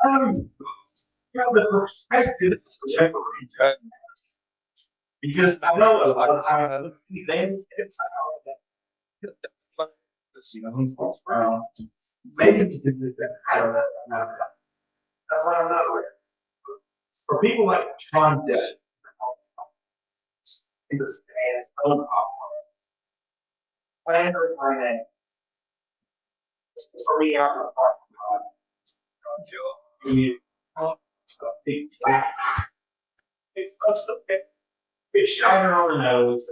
You know, the perspective because I know a lot of times things it's you know, he's around. Maybe it's I don't know. That's what I'm not aware. For people like Sean Depp, in the stands, plan or finance, for me, I'm a part of it's such it's shining on the nose.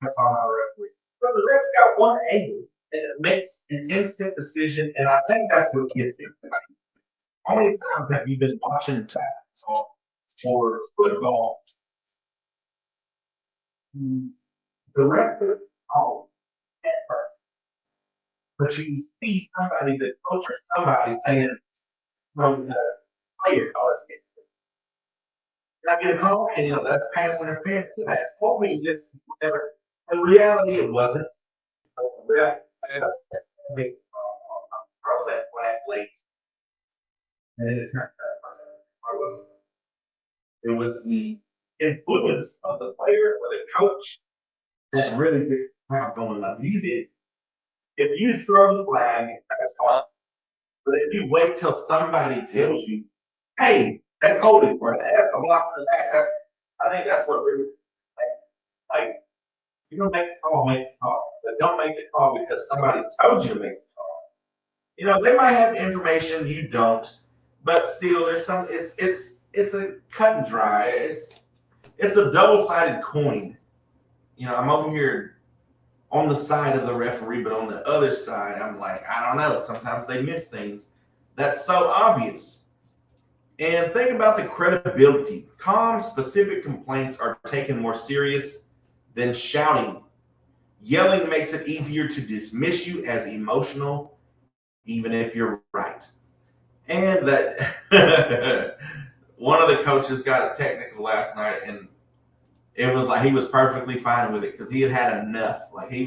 That's all I referee. But the Reds got one angle and it makes an instant decision, and I think that's what gets it. How many times have you been watching basketball or football? The referee, oh, but you see somebody that coaches somebody saying, from the player, oh, it's getting. And I get a call, and you know, that's pass interference. That's what we just never. In reality, it wasn't. Yeah, that's big. I was at flag late, and then it turned out I wasn't. It was the influence of the player or the coach that really did going on. You did. If you throw the flag, that's fine. But if you wait till somebody tells you, hey, that's holding for that, that's a block for that, that's I think that's what we're like you don't make the call, make the call. But don't make the call because somebody told you to make the call. They might have information you don't, but still, there's some. It's a cut and dry. It's a double-sided coin. I'm over here on the side of the referee, but on the other side, I'm like, I don't know. Sometimes they miss things that's so obvious. And think about the credibility. Calm, specific complaints are taken more serious than shouting. Yelling makes it easier to dismiss you as emotional, even if you're right. And that one of the coaches got a technical last night, and it was like he was perfectly fine with it because he had enough. Like he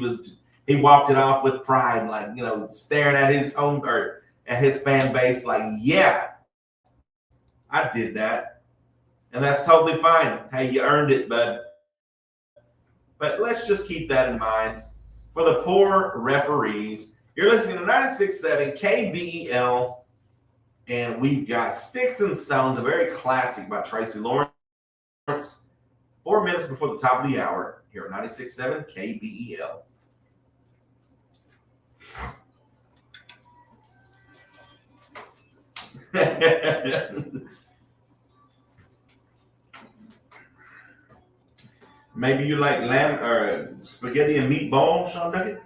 walked it off with pride, like staring at his home or at his fan base, like, yeah, I did that, and that's totally fine. Hey, you earned it, bud. But let's just keep that in mind for the poor referees. You're listening to 96.7 KBEL, and we've got Sticks and Stones, a very classic by Tracy Lawrence. 4 minutes before the top of the hour here at 96.7 KBEL. Maybe you like lamb or spaghetti and meatball, Sean Duckett?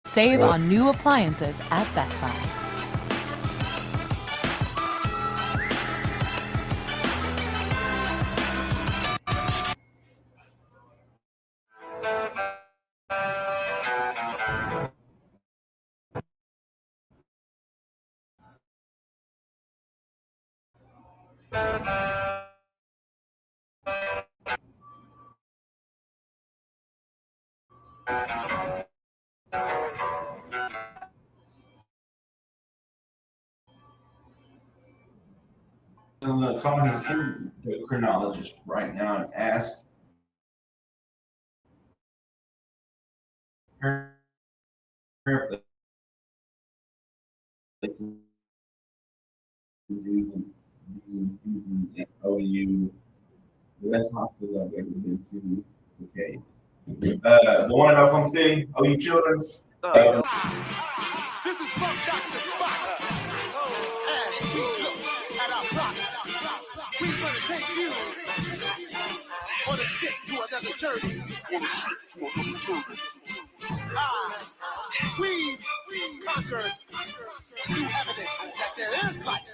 Save on new appliances at Best Buy. I'm going to call his endocrinologist right now and ask her if they can do these infusions at OU, the best hospital I've ever been to. Okay. The one in Oklahoma City, OU Children's. This is from Dr. Spots. As we look at our clock, we're gonna take you on a ship to another journey. We've conquered new evidence that there is life.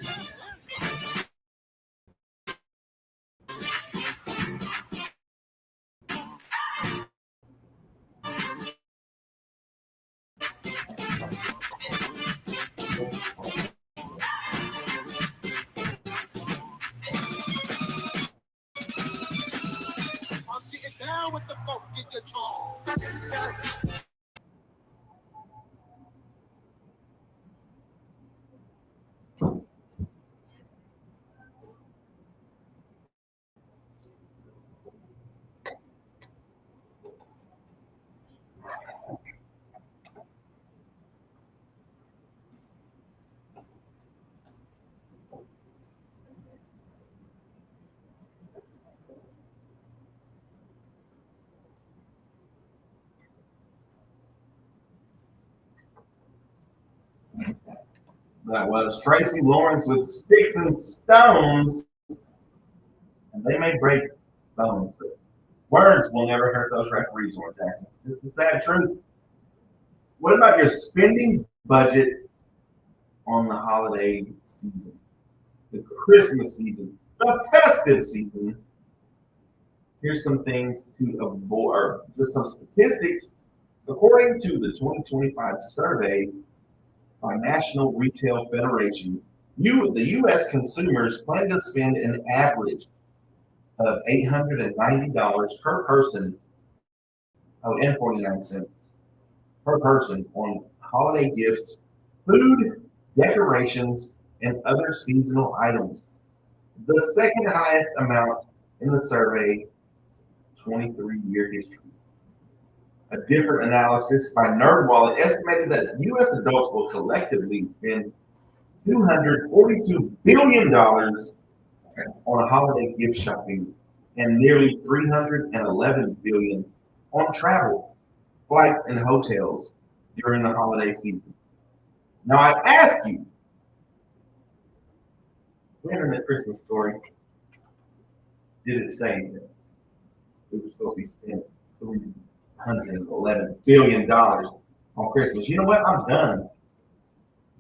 I'm getting down with the funky guitar. That was Tracy Lawrence with Sticks and Stones. And they may break bones, but words will never hurt those referees, Oran Jackson. This is the sad truth. What about your spending budget on the holiday season, the Christmas season, the festive season. Here's some things to avoid, or just some statistics. According to the 2025 survey by National Retail Federation, the U.S. consumers plan to spend an average of $890 per person, and 49 cents per person on holiday gifts, food, decorations, and other seasonal items. The second highest amount in the survey 23-year history. A different analysis by NerdWallet estimated that U.S. adults will collectively spend $242 billion on holiday gift shopping and nearly $311 billion on travel, flights, and hotels during the holiday season. Now I ask you, when in the Christmas story did it say that we were supposed to be spending $311 billion on Christmas? You know what? I'm done.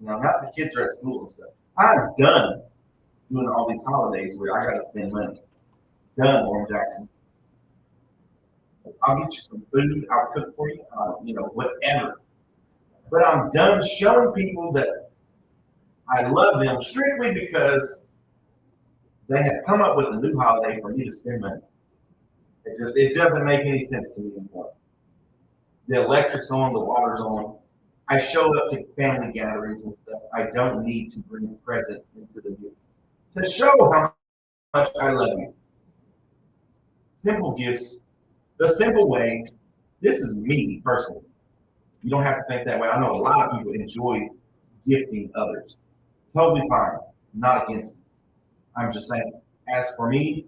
Not the kids are at school and stuff. I'm done doing all these holidays where I got to spend money. Done, Oran Jackson. I'll get you some food. I'll cook for you. Whatever. But I'm done showing people that I love them strictly because they have come up with a new holiday for me to spend money. It doesn't make any sense to me anymore. The electric's on, the water's on. I show up to family gatherings and stuff. I don't need to bring presents into the gifts to show how much I love you. Simple gifts, the simple way. This is me personally. You don't have to think that way. I know a lot of people enjoy gifting others. Totally fine. Not against it. I'm just saying, as for me,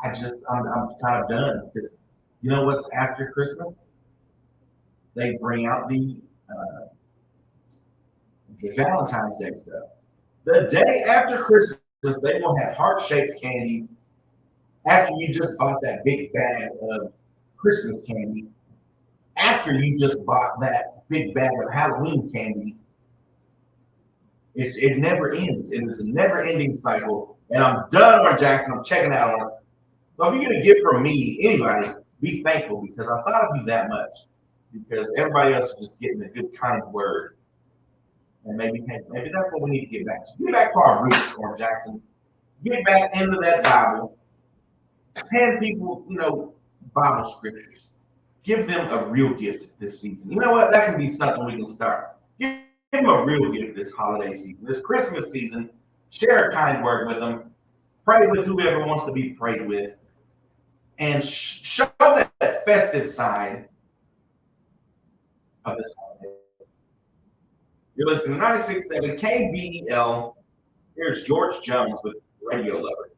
I'm kind of done because you know what's after Christmas? They bring out the Valentine's Day stuff. The day after Christmas, they will have heart-shaped candies. After you just bought that big bag of Christmas candy, after you just bought that big bag of Halloween candy, it never ends. It is a never-ending cycle. And I'm done, Oran Jackson. I'm checking out on it. So if you're going to get from me, anybody, be thankful because I thought of you that much. Because everybody else is just getting a good kind word. And maybe that's what we need to get back to. Get back to our roots, Oran Jackson. Get back into that Bible. Hand people, Bible scriptures. Give them a real gift this season. You know what? That can be something we can start. Give them a real gift this holiday season, this Christmas season. Share a kind word with them. Pray with whoever wants to be prayed with. And show that festive side of this holiday. You're listening to 96.7 KBEL. Here's George Jones with Radio Lover.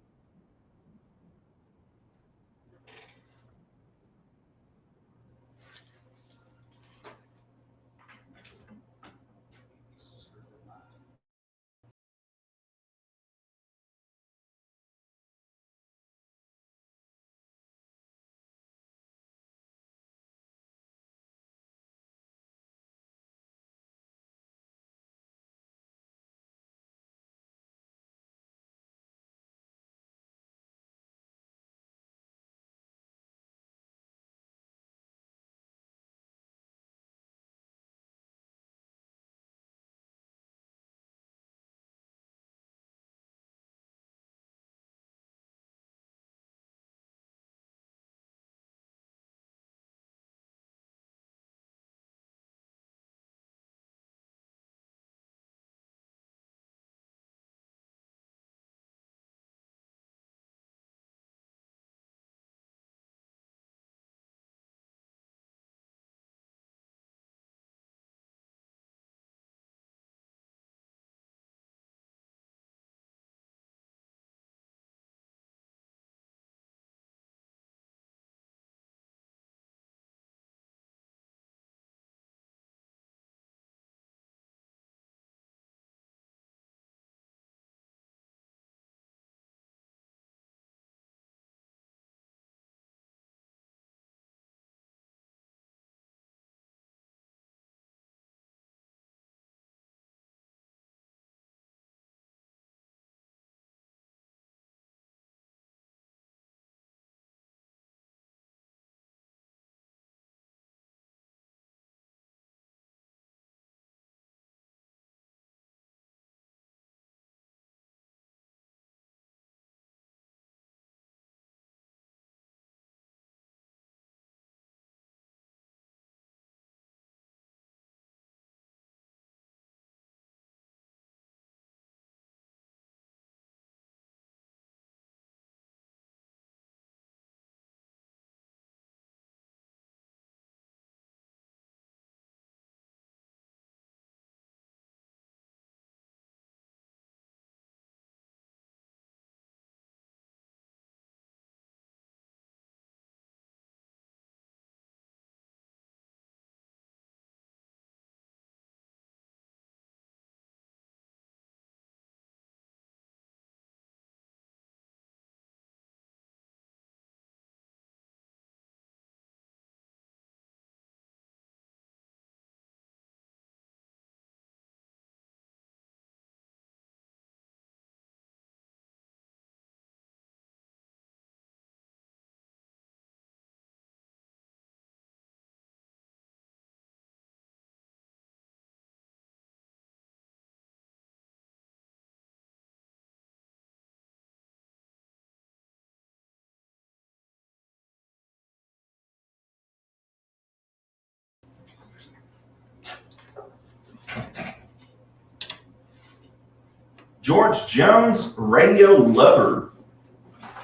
George Jones, Radio Lover.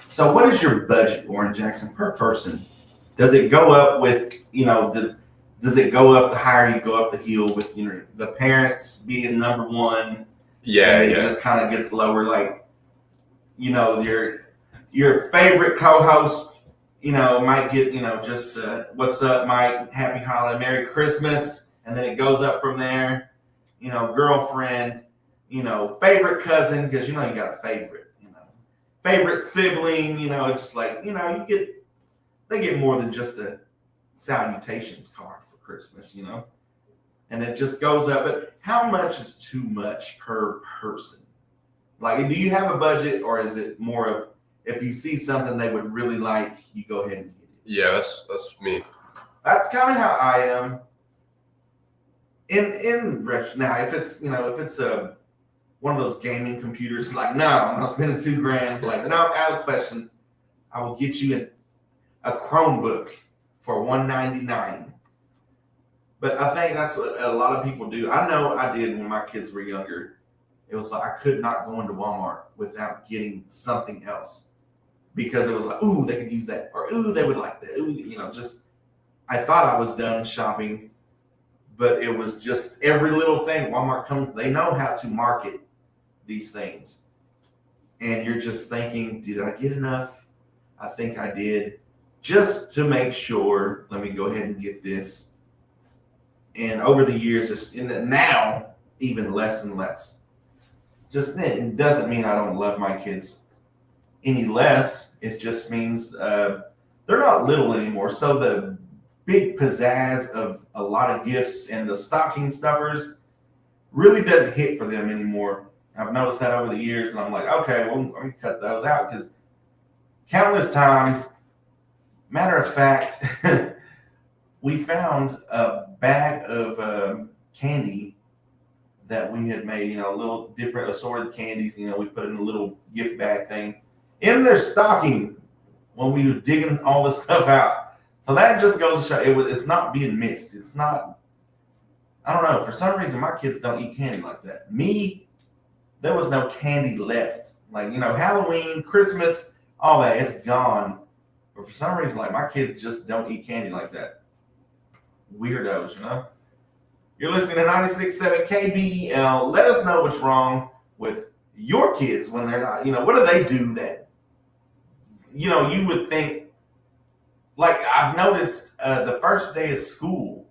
So what is your budget, Oran Jackson, per person? Does it go up with, does it go up the higher you go up the hill with, the parents being number one? Yeah, and it just kind of gets lower, like, your favorite co-host, might get, just what's up, Mike, happy holiday, Merry Christmas, and then it goes up from there, girlfriend, favorite cousin, because you got a favorite, favorite sibling, just like, they get more than just a salutations card for Christmas, and it just goes up. But how much is too much per person? Like, do you have a budget, or is it more of if you see something they would really like, you go ahead and get it? Yeah, that's me. That's kind of how I am. Now, if it's one of those gaming computers, like, no, I'm not spending $2,000. Like, no, out of question. I will get you a Chromebook for $199. But I think that's what a lot of people do. I know I did when my kids were younger. It was like I could not go into Walmart without getting something else because it was like, ooh, they could use that, or ooh, they would like that. Ooh, just I thought I was done shopping, but it was just every little thing. Walmart comes, they know how to market these things. And you're just thinking, did I get enough? I think I did. Just to make sure, let me go ahead and get this. And over the years, now, even less and less. Just it doesn't mean I don't love my kids any less. It just means they're not little anymore. So the big pizzazz of a lot of gifts and the stocking stuffers really doesn't hit for them anymore. I've noticed that over the years, and I'm like, okay, well, I'm going to cut those out because countless times, matter of fact, we found a bag of candy that we had made, a little different assorted candies, we put in a little gift bag thing in their stocking when we were digging all this stuff out. So that just goes to show it's not being missed. It's not, I don't know, for some reason my kids don't eat candy like that. Me, there was no candy left. Like, Halloween, Christmas, all that, it's gone. But for some reason, like, my kids just don't eat candy like that. Weirdos, You're listening to 96.7 KBEL. Let us know what's wrong with your kids when they're not, what do they do that, you would think, like I've noticed the first day of school,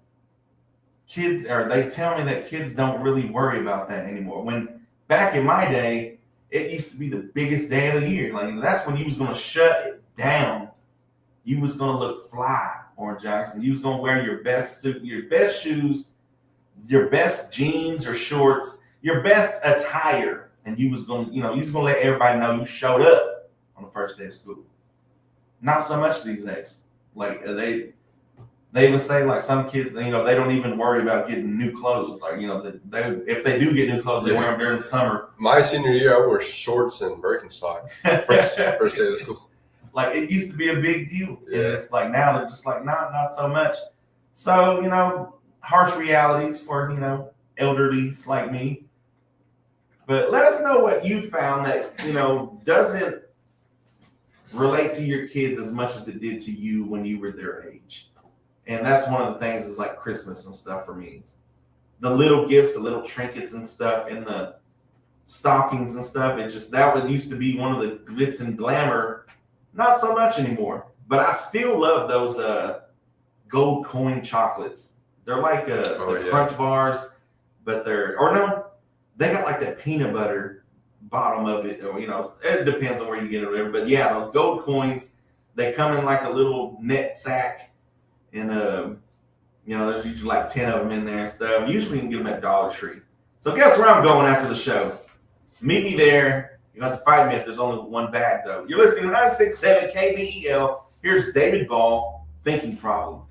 they tell me that kids don't really worry about that anymore. When back in my day, it used to be the biggest day of the year. Like, that's when you was going to shut it down. You was going to look fly, Oran Jackson. You was going to wear your best suit, your best shoes, your best jeans or shorts, your best attire, and you was going to let everybody know you showed up on the first day of school. Not so much these days. Like, they would say, like, some kids, they don't even worry about getting new clothes. Like, if they do get new clothes, they wear them during the summer. My senior year, I wore shorts and Birkenstocks first day of school. Like, it used to be a big deal. Yeah. And it's like, now they're just like, not so much. So, harsh realities for, elderlies like me. But let us know what you found that, doesn't relate to your kids as much as it did to you when you were their age. And that's one of the things is like Christmas and stuff for me. The little gifts, the little trinkets and stuff in the stockings and stuff. That used to be one of the glitz and glamour. Not so much anymore. But I still love those gold coin chocolates. They're like Crunch bars, but they got like that peanut butter bottom of it. Or, it depends on where you get it or whatever. But yeah, those gold coins, they come in like a little net sack. And, there's usually like 10 of them in there and stuff. Usually you can get them at Dollar Tree. So guess where I'm going after the show? Meet me there. You don't have to fight me if there's only one bag, though. You're listening to 96.7 KBEL. Here's David Ball, Thinking Problem.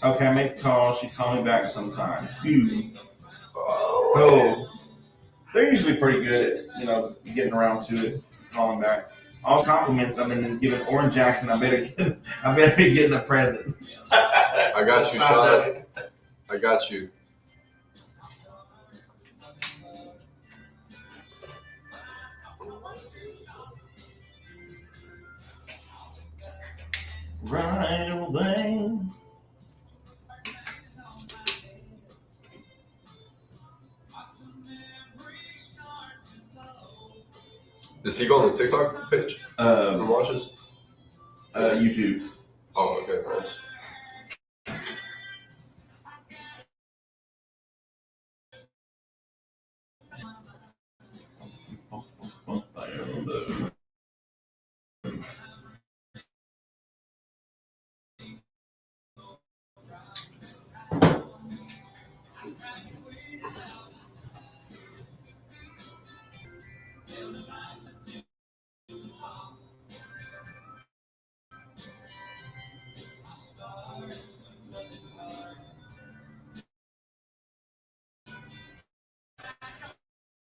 Okay, I make the call. She call me back sometime. Oh, they're usually pretty good at getting around to it, calling back. all compliments I've been giving Oran Jackson. I better be getting a present. I got you, Sean. I got you. Right away. Does he go on the TikTok page and watches? YouTube. Oh, okay, nice.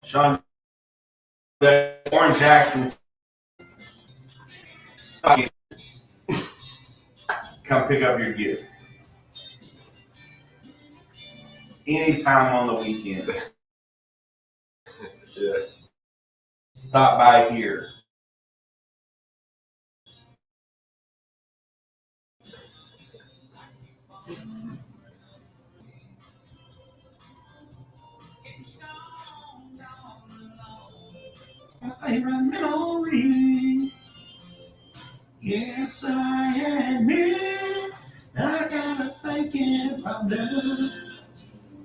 Sean, Oran Jackson's come pick up your gift anytime on the weekend. Yeah. Stop by here. My favorite memory. Yes, I admit I got a thinking problem.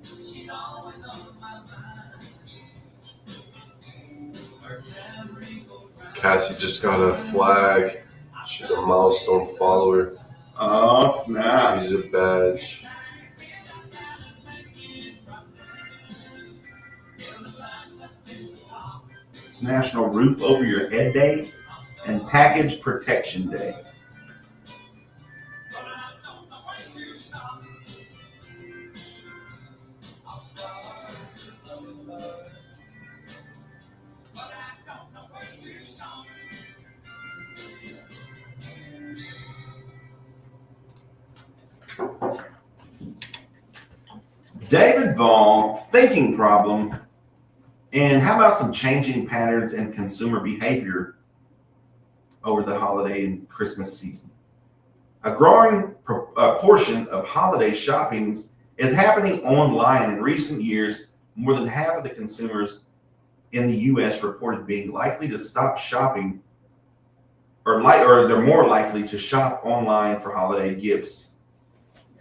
She's always on my mind. Her memory goes round. Cassie just got a flag. She's a milestone follower. Oh, snap. She's a badge. It's National Roof Over Your Head Day and Package Protection Day. David Ball, thinking problem. And how about some changing patterns and consumer behavior over the holiday and Christmas season? A growing portion of holiday shoppings is happening online. In recent years, more than half of the consumers in the U.S. reported being likely to stop shopping, or they're more likely to shop online for holiday gifts.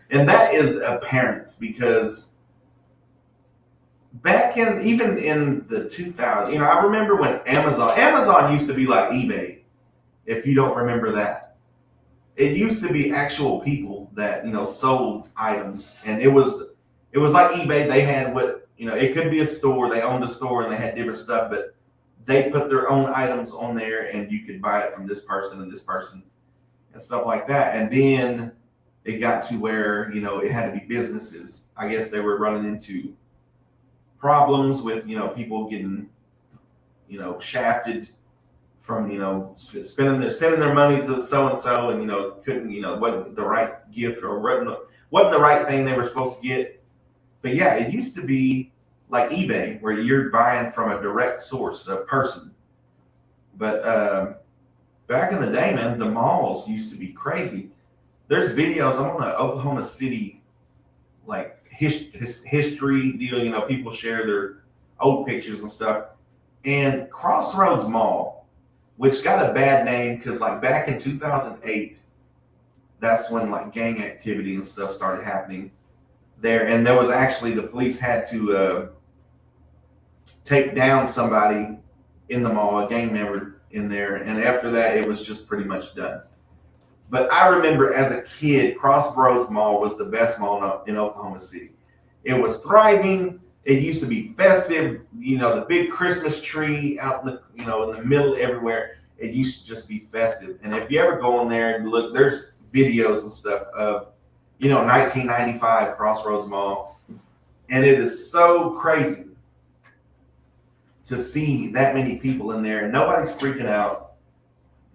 And that is apparent because back even in the 2000s, I remember when Amazon used to be like eBay, if you don't remember that. It used to be actual people that, sold items, and it was like eBay. They had it could be a store, they owned a store and they had different stuff, but they put their own items on there and you could buy it from this person and this person and stuff like that. And then it got to where, it had to be businesses. I guess they were running into problems with people getting shafted from sending their money to so and so, and couldn't wasn't the right gift or wasn't the right thing they were supposed to get. But yeah, it used to be like eBay where you're buying from a direct source, a person. But back in the day, man, the malls used to be crazy. There's videos. I'm on an Oklahoma City history deal. People share their old pictures and stuff. And Crossroads Mall, which got a bad name because back in 2008, that's when gang activity and stuff started happening there. And there was actually, the police had to take down somebody in the mall, a gang member in there. And after that, it was just pretty much done. But I remember as a kid, Crossroads Mall was the best mall in Oklahoma City. It was thriving. It used to be festive. The big Christmas tree out in the middle everywhere. It used to just be festive. And if you ever go in there and look, there's videos and stuff of, 1995 Crossroads Mall. And it is so crazy to see that many people in there and nobody's freaking out.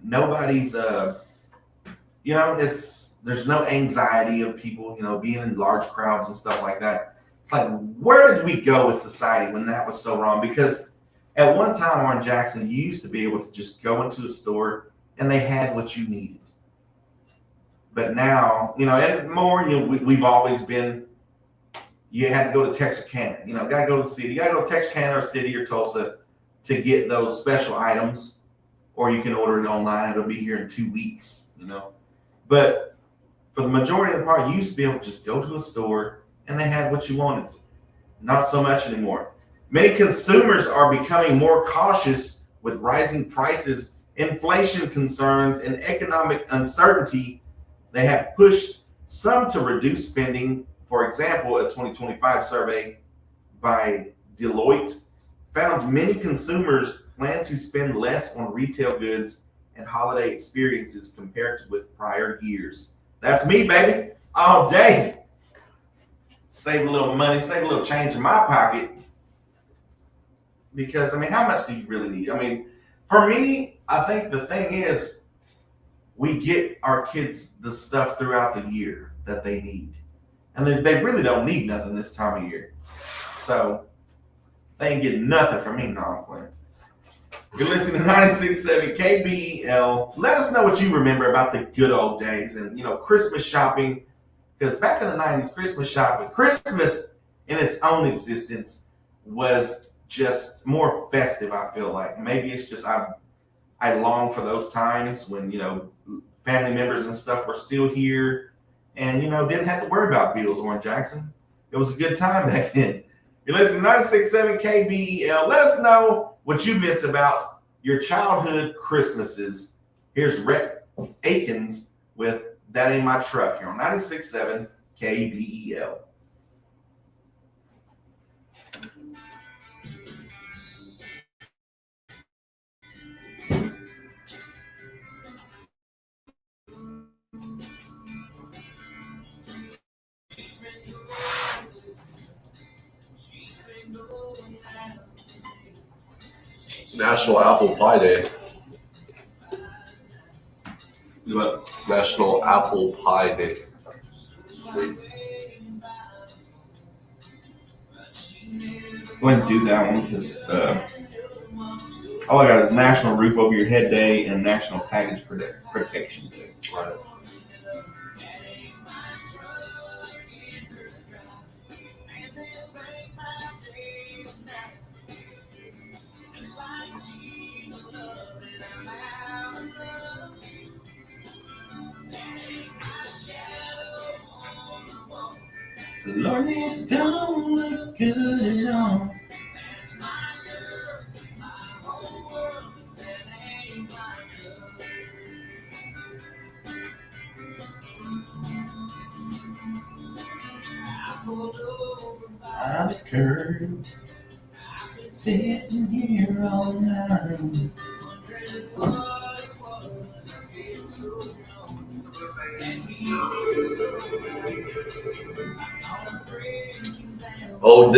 nobody's there's no anxiety of people, being in large crowds and stuff like that. It's like, where did we go with society when that was so wrong? Because at one time, Oran Jackson, you used to be able to just go into a store and they had what you needed. But now, and more, we've always been, you had to go to Texarkana, got to go to the city, you got to go to Texarkana or City or Tulsa to get those special items, or you can order it online. It'll be here in 2 weeks, But for the majority of the part, you used to be able to just go to a store and they had what you wanted. Not so much anymore. Many consumers are becoming more cautious with rising prices, inflation concerns, and economic uncertainty. They have pushed some to reduce spending. For example, a 2025 survey by Deloitte found many consumers plan to spend less on retail goods and holiday experiences compared to with prior years. That's me, baby, all day. Save a little money, save a little change in my pocket. Because, how much do you really need? For me, I think the thing is, we get our kids the stuff throughout the year that they need. And they really don't need nothing this time of year. So, they ain't getting nothing from me, no, I'm playing. You're listening to 96.7 KBEL. Let us know what you remember about the good old days and, Christmas shopping. Because back in the 90s, Christmas in its own existence was just more festive, I feel like. Maybe it's just I long for those times when, family members and stuff were still here and, didn't have to worry about bills, Oran Jackson. It was a good time back then. You're listening to 96.7 KBEL. Let us know what you miss about your childhood Christmases. Here's Rhett Akins with That Ain't My Truck here on 96.7 KBEL. National Apple Pie Day. What? National Apple Pie Day. Sweet. Go ahead and do that one because all I got is National Roof Over Your Head Day and National Package Protection Day. Right. Lord, these don't look good at all. I'm a curb, sitting here all night. Oh,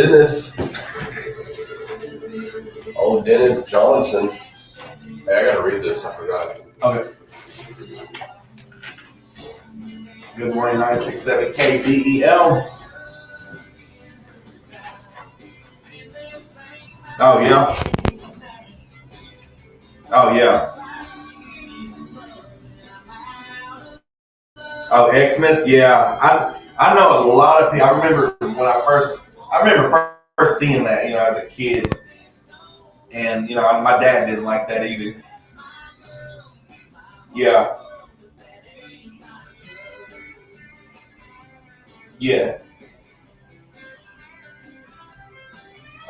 Dennis Johnson. Hey, I gotta read this. I forgot. Okay. Good morning, 96.7 KBEL. Oh, yeah. Oh, yeah. Oh, Xmas? Yeah. I know a lot of people. I remember first seeing that, as a kid. And, my dad didn't like that either. Yeah. Yeah.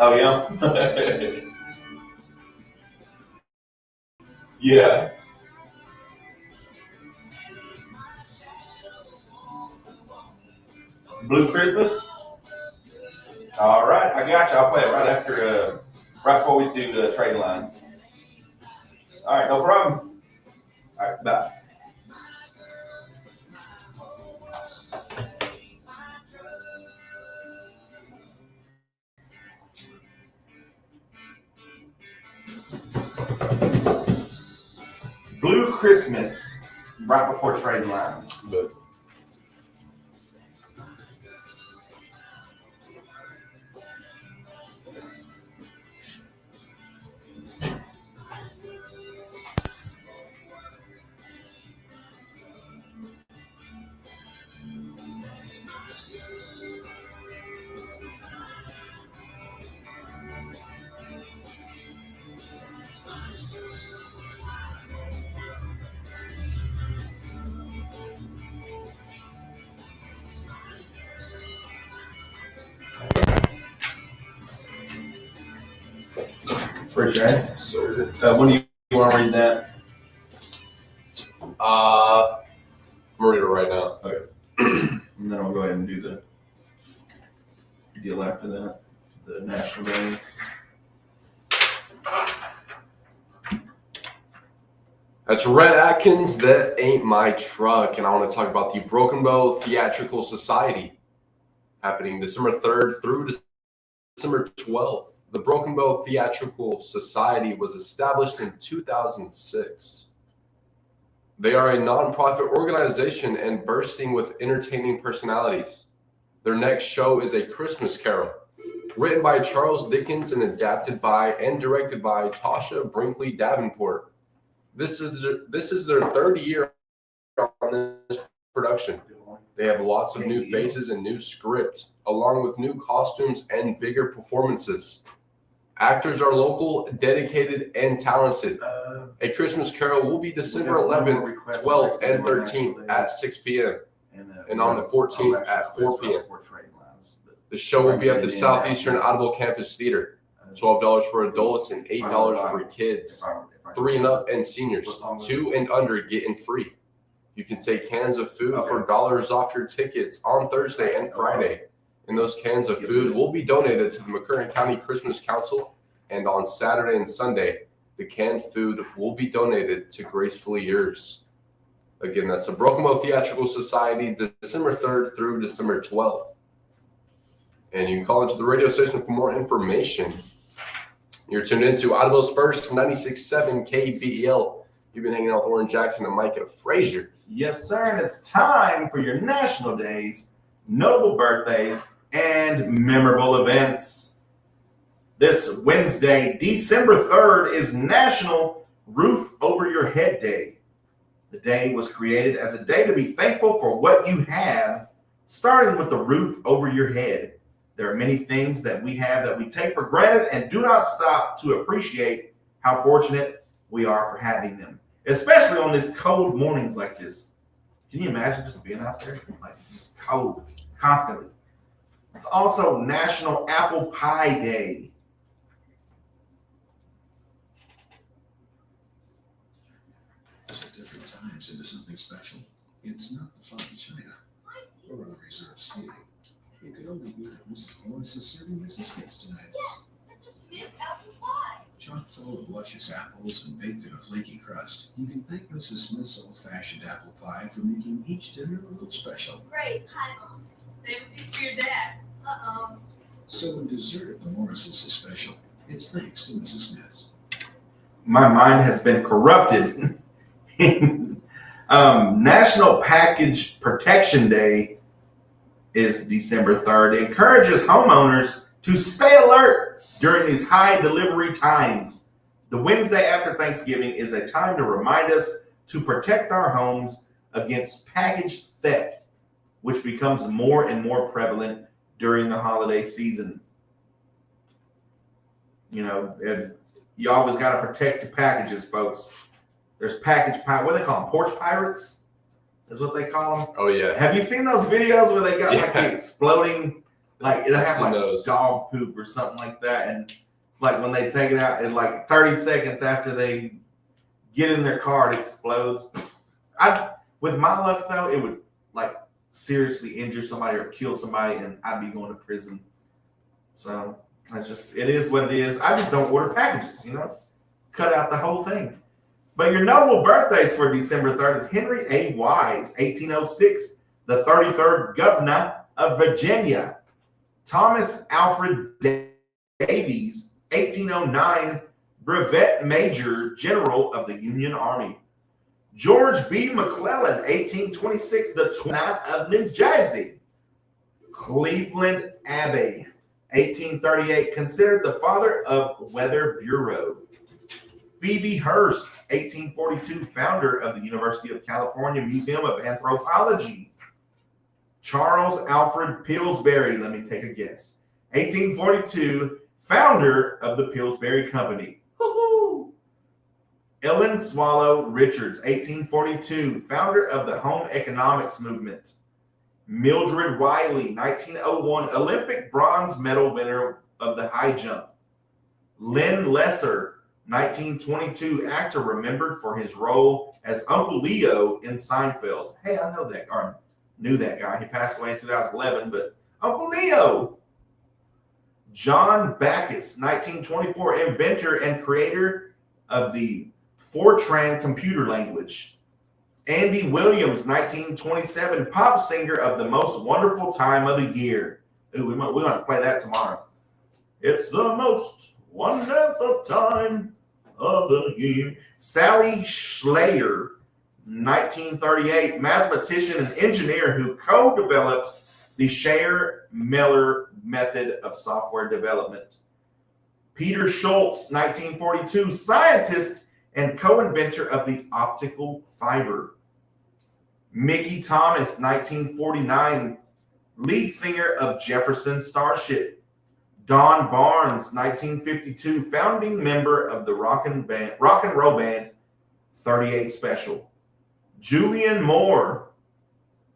Oh, yeah? Yeah. Blue Christmas? All right. I got you. I'll play it right after, right before we do the trade lines. All right. No problem. All right. Bye. Blue Christmas right before trade lines. But Appreciate it. sir. When do you want to read that? I'm gonna read it right now. And then I'll go ahead and do the deal after that, the national days. That's Red Atkins, That Ain't My Truck. And I want to talk about the Broken Bow Theatrical Society happening December 3rd through December 12th. The Broken Bow Theatrical Society was established in 2006. They are a nonprofit organization and bursting with entertaining personalities. Their next show is A Christmas Carol, written by Charles Dickens and adapted by and directed by Tasha Brinkley Davenport. This is their third year on this production. They have lots of new faces and new scripts, along with new costumes and bigger performances. Actors are local, dedicated, and talented. A Christmas Carol will be December 11th, 12th, and 13th at 6 p.m. and on the 14th at 4 p.m. The show will be at the Southeastern Audible Campus Theater. $12 for adults and $8 for kids. 3 and up and seniors. 2 and under getting free. You can take cans of food for $1 off your tickets on Thursday and Friday. And those cans of food will be donated to the McCurtain County Christmas Council. And on Saturday and Sunday, the canned food will be donated to Gracefully Yours. Again, that's the Broken Bow Theatrical Society, December 3rd through December 12th. And you can call into the radio station for more information. You're tuned into Audible's first 96.7 KBEL. You've been hanging out with Oran Jackson and Micah Frazier. Yes, sir. And it's time for your national days, notable birthdays, and memorable events. This Wednesday, December 3rd, is National Roof Over Your Head Day. The day was created as a day to be thankful for what you have, starting with the roof over your head. There are many things that we have that we take for granted and do not stop to appreciate how fortunate we are for having them, especially on these cold mornings like this. Can you imagine just being out there, like just cold constantly? It's also National Apple Pie Day. Different times into something special. It's not the fun China or on reserve seating. You could only eat at Mrs. Morris's serving Mrs. Smith's tonight. Yes, Mrs. Smith apple pie. Chock full of luscious apples and baked in a flaky crust. You can thank Mrs. Smith's old-fashioned apple pie for making each dinner a little special. Great. Hi, Mom. Save a piece for your dad. Uh-oh. So when dessert at the Morris's is special, it's thanks to Mrs. Smith's. My mind has been corrupted. National Package Protection Day is December 3rd. It encourages homeowners to stay alert during these high delivery times. The Wednesday after Thanksgiving is a time to remind us to protect our homes against package theft, which becomes more and more prevalent during the holiday season. You know, you always got to protect your packages, folks. There's package what do they call them? Porch pirates is what they call them. Oh, yeah. Have you seen those videos where they got like the exploding, like it'll have like those. dog poop or something like that, and it's like when they take it out, and like 30 seconds after they get in their car, it explodes. With my luck though, it would like seriously injure somebody or kill somebody, and I'd be going to prison. So it is what it is. I just don't order packages, cut out the whole thing. But your notable birthdays for December 3rd is Henry A. Wise, 1806, the 33rd governor of Virginia. Thomas Alfred Davies, 1809, brevet major general of the Union Army. George B. McClellan, 1826, the 29th of New Jersey. Cleveland Abbey, 1838, considered the father of Weather Bureau. Phoebe Hearst, 1842, founder of the University of California Museum of Anthropology. Charles Alfred Pillsbury, let me take a guess, 1842, founder of the Pillsbury Company. Woo-hoo! Ellen Swallow Richards, 1842, founder of the home economics movement. Mildred Wiley, 1901, Olympic bronze medal winner of the high jump. Lynn Lesser, 1922, actor remembered for his role as Uncle Leo in Seinfeld. Hey, I know that, or knew that guy. He passed away in 2011, but Uncle Leo. John Backus, 1924, inventor and creator of the Fortran computer language. Andy Williams, 1927, pop singer of The Most Wonderful Time of the Year. Ooh, we're going to play that tomorrow. It's the most wonderful time of the year. Sally Schleyer, 1938, mathematician and engineer who co-developed the Share-Miller method of software development. Peter Schultz, 1942, scientist and co-inventor of the optical fiber. Mickey Thomas, 1949, lead singer of Jefferson Starship. Don Barnes, 1952, founding member of the rock and roll band 38 Special. Julianne Moore,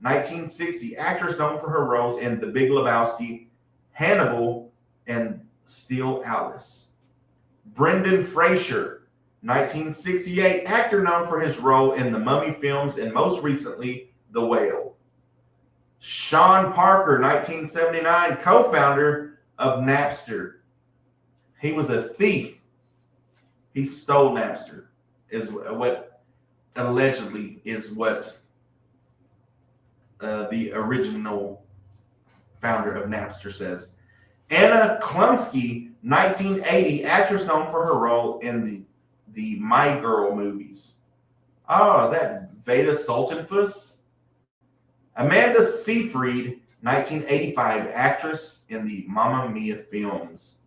1960, actress known for her roles in The Big Lebowski, Hannibal, and Still Alice. Brendan Fraser, 1968, actor known for his role in the Mummy films and most recently, The Whale. Sean Parker, 1979, co-founder of Napster. He was a thief. He stole Napster, is what allegedly is what the original founder of Napster says. Anna Klumsky, 1980, actress known for her role in the My Girl movies. Oh, is that Veda Sultanfuss? Amanda Seyfried, 1985, actress in the Mamma Mia films.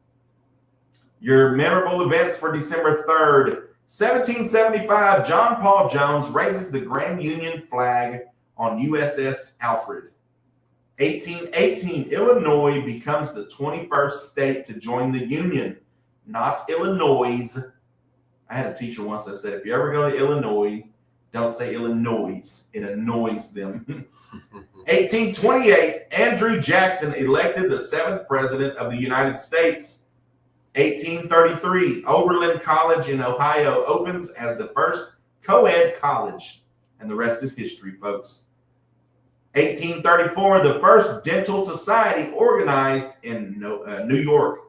Your memorable events for December 3rd. 1775, John Paul Jones raises the Grand Union flag on USS Alfred. 1818, Illinois becomes the 21st state to join the Union, not Illinois. I had a teacher once that said, if you ever go to Illinois, don't say Illinois. It annoys them. 1828, Andrew Jackson elected the 7th president of the United States. 1833, Oberlin College in Ohio opens as the first co-ed college. And the rest is history, folks. 1834, the first dental society organized in New York.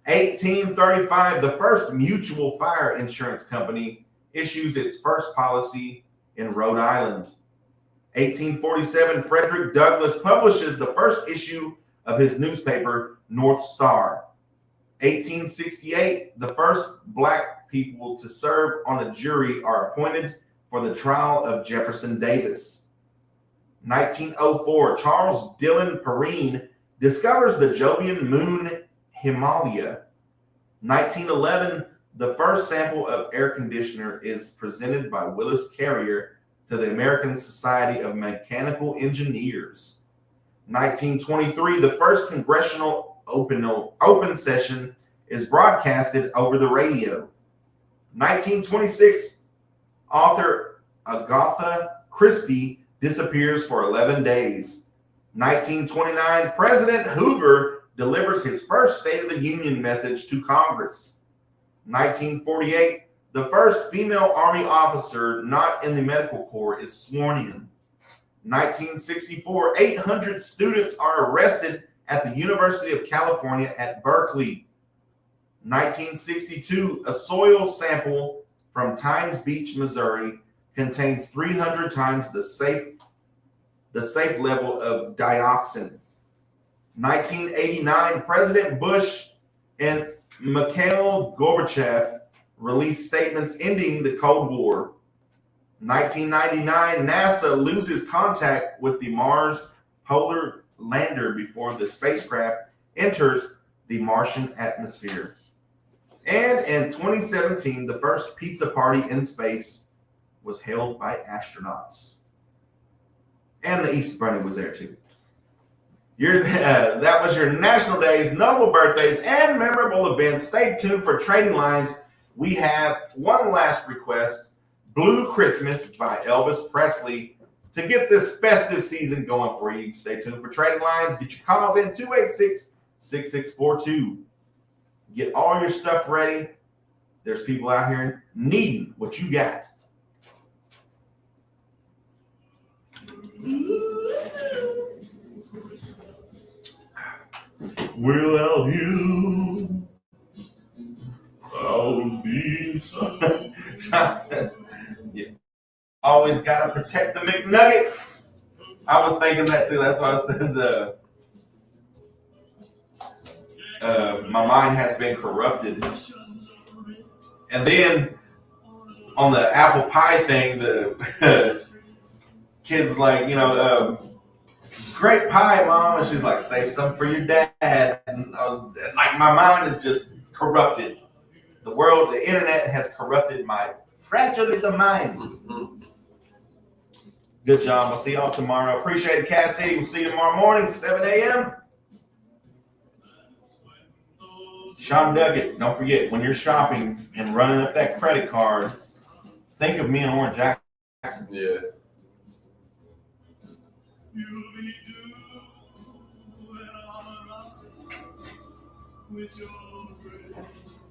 1835, the first mutual fire insurance company issues its first policy in Rhode Island. 1847, Frederick Douglass publishes the first issue of his newspaper, North Star. 1868, the first black people to serve on a jury are appointed for the trial of Jefferson Davis. 1904, Charles Dillon Perrine discovers the Jovian moon Himalaya. 1911, the first sample of air conditioner is presented by Willis Carrier to the American Society of Mechanical Engineers. 1923, the first congressional open session is broadcasted over the radio. 1926, author Agatha Christie disappears for 11 days. 1929, President Hoover delivers his first State of the Union message to Congress. 1948, the first female Army officer not in the medical corps is sworn in. 1964, 800 students are arrested at the University of California at Berkeley. 1962, a soil sample from Times Beach, Missouri, contains 300 times the safe level of dioxin. 1989, President Bush and Mikhail Gorbachev released statements ending the Cold War. 1999, NASA loses contact with the Mars polar lander before the spacecraft enters the Martian atmosphere. And in 2017, the first pizza party in space was held by astronauts. And the Easter Bunny was there too. That was your national days, notable birthdays, and memorable events. Stay tuned for Trading Lines. We have one last request, Blue Christmas by Elvis Presley, to get this festive season going for you. Stay tuned for Trading Lines. Get your calls in 286-6642. Get all your stuff ready. There's people out here needing what you got. Without you, I'll be sorry. Yeah. Always gotta protect the McNuggets. I was thinking that too. That's why I said my mind has been corrupted. And then on the apple pie thing, the kids like, great pie, Mom. And she's like, save some for your dad. And I was like, my mind is just corrupted. The world, the internet has corrupted my fragile little mind. Good job. We'll see y'all tomorrow. Appreciate it, Cassie. We'll see you tomorrow morning, 7 a.m. Sean Duggett, don't forget, when you're shopping and running up that credit card, think of me and Oran Jackson. Yeah.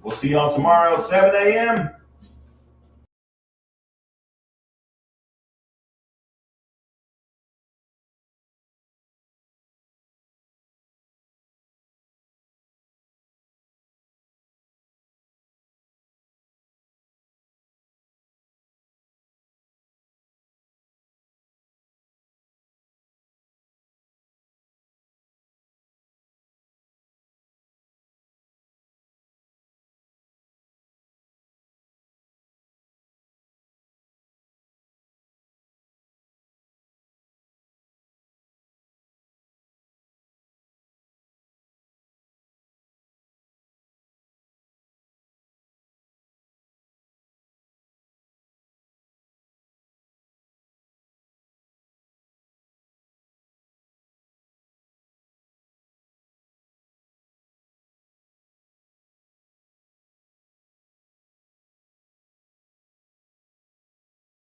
We'll see y'all tomorrow, 7 a.m.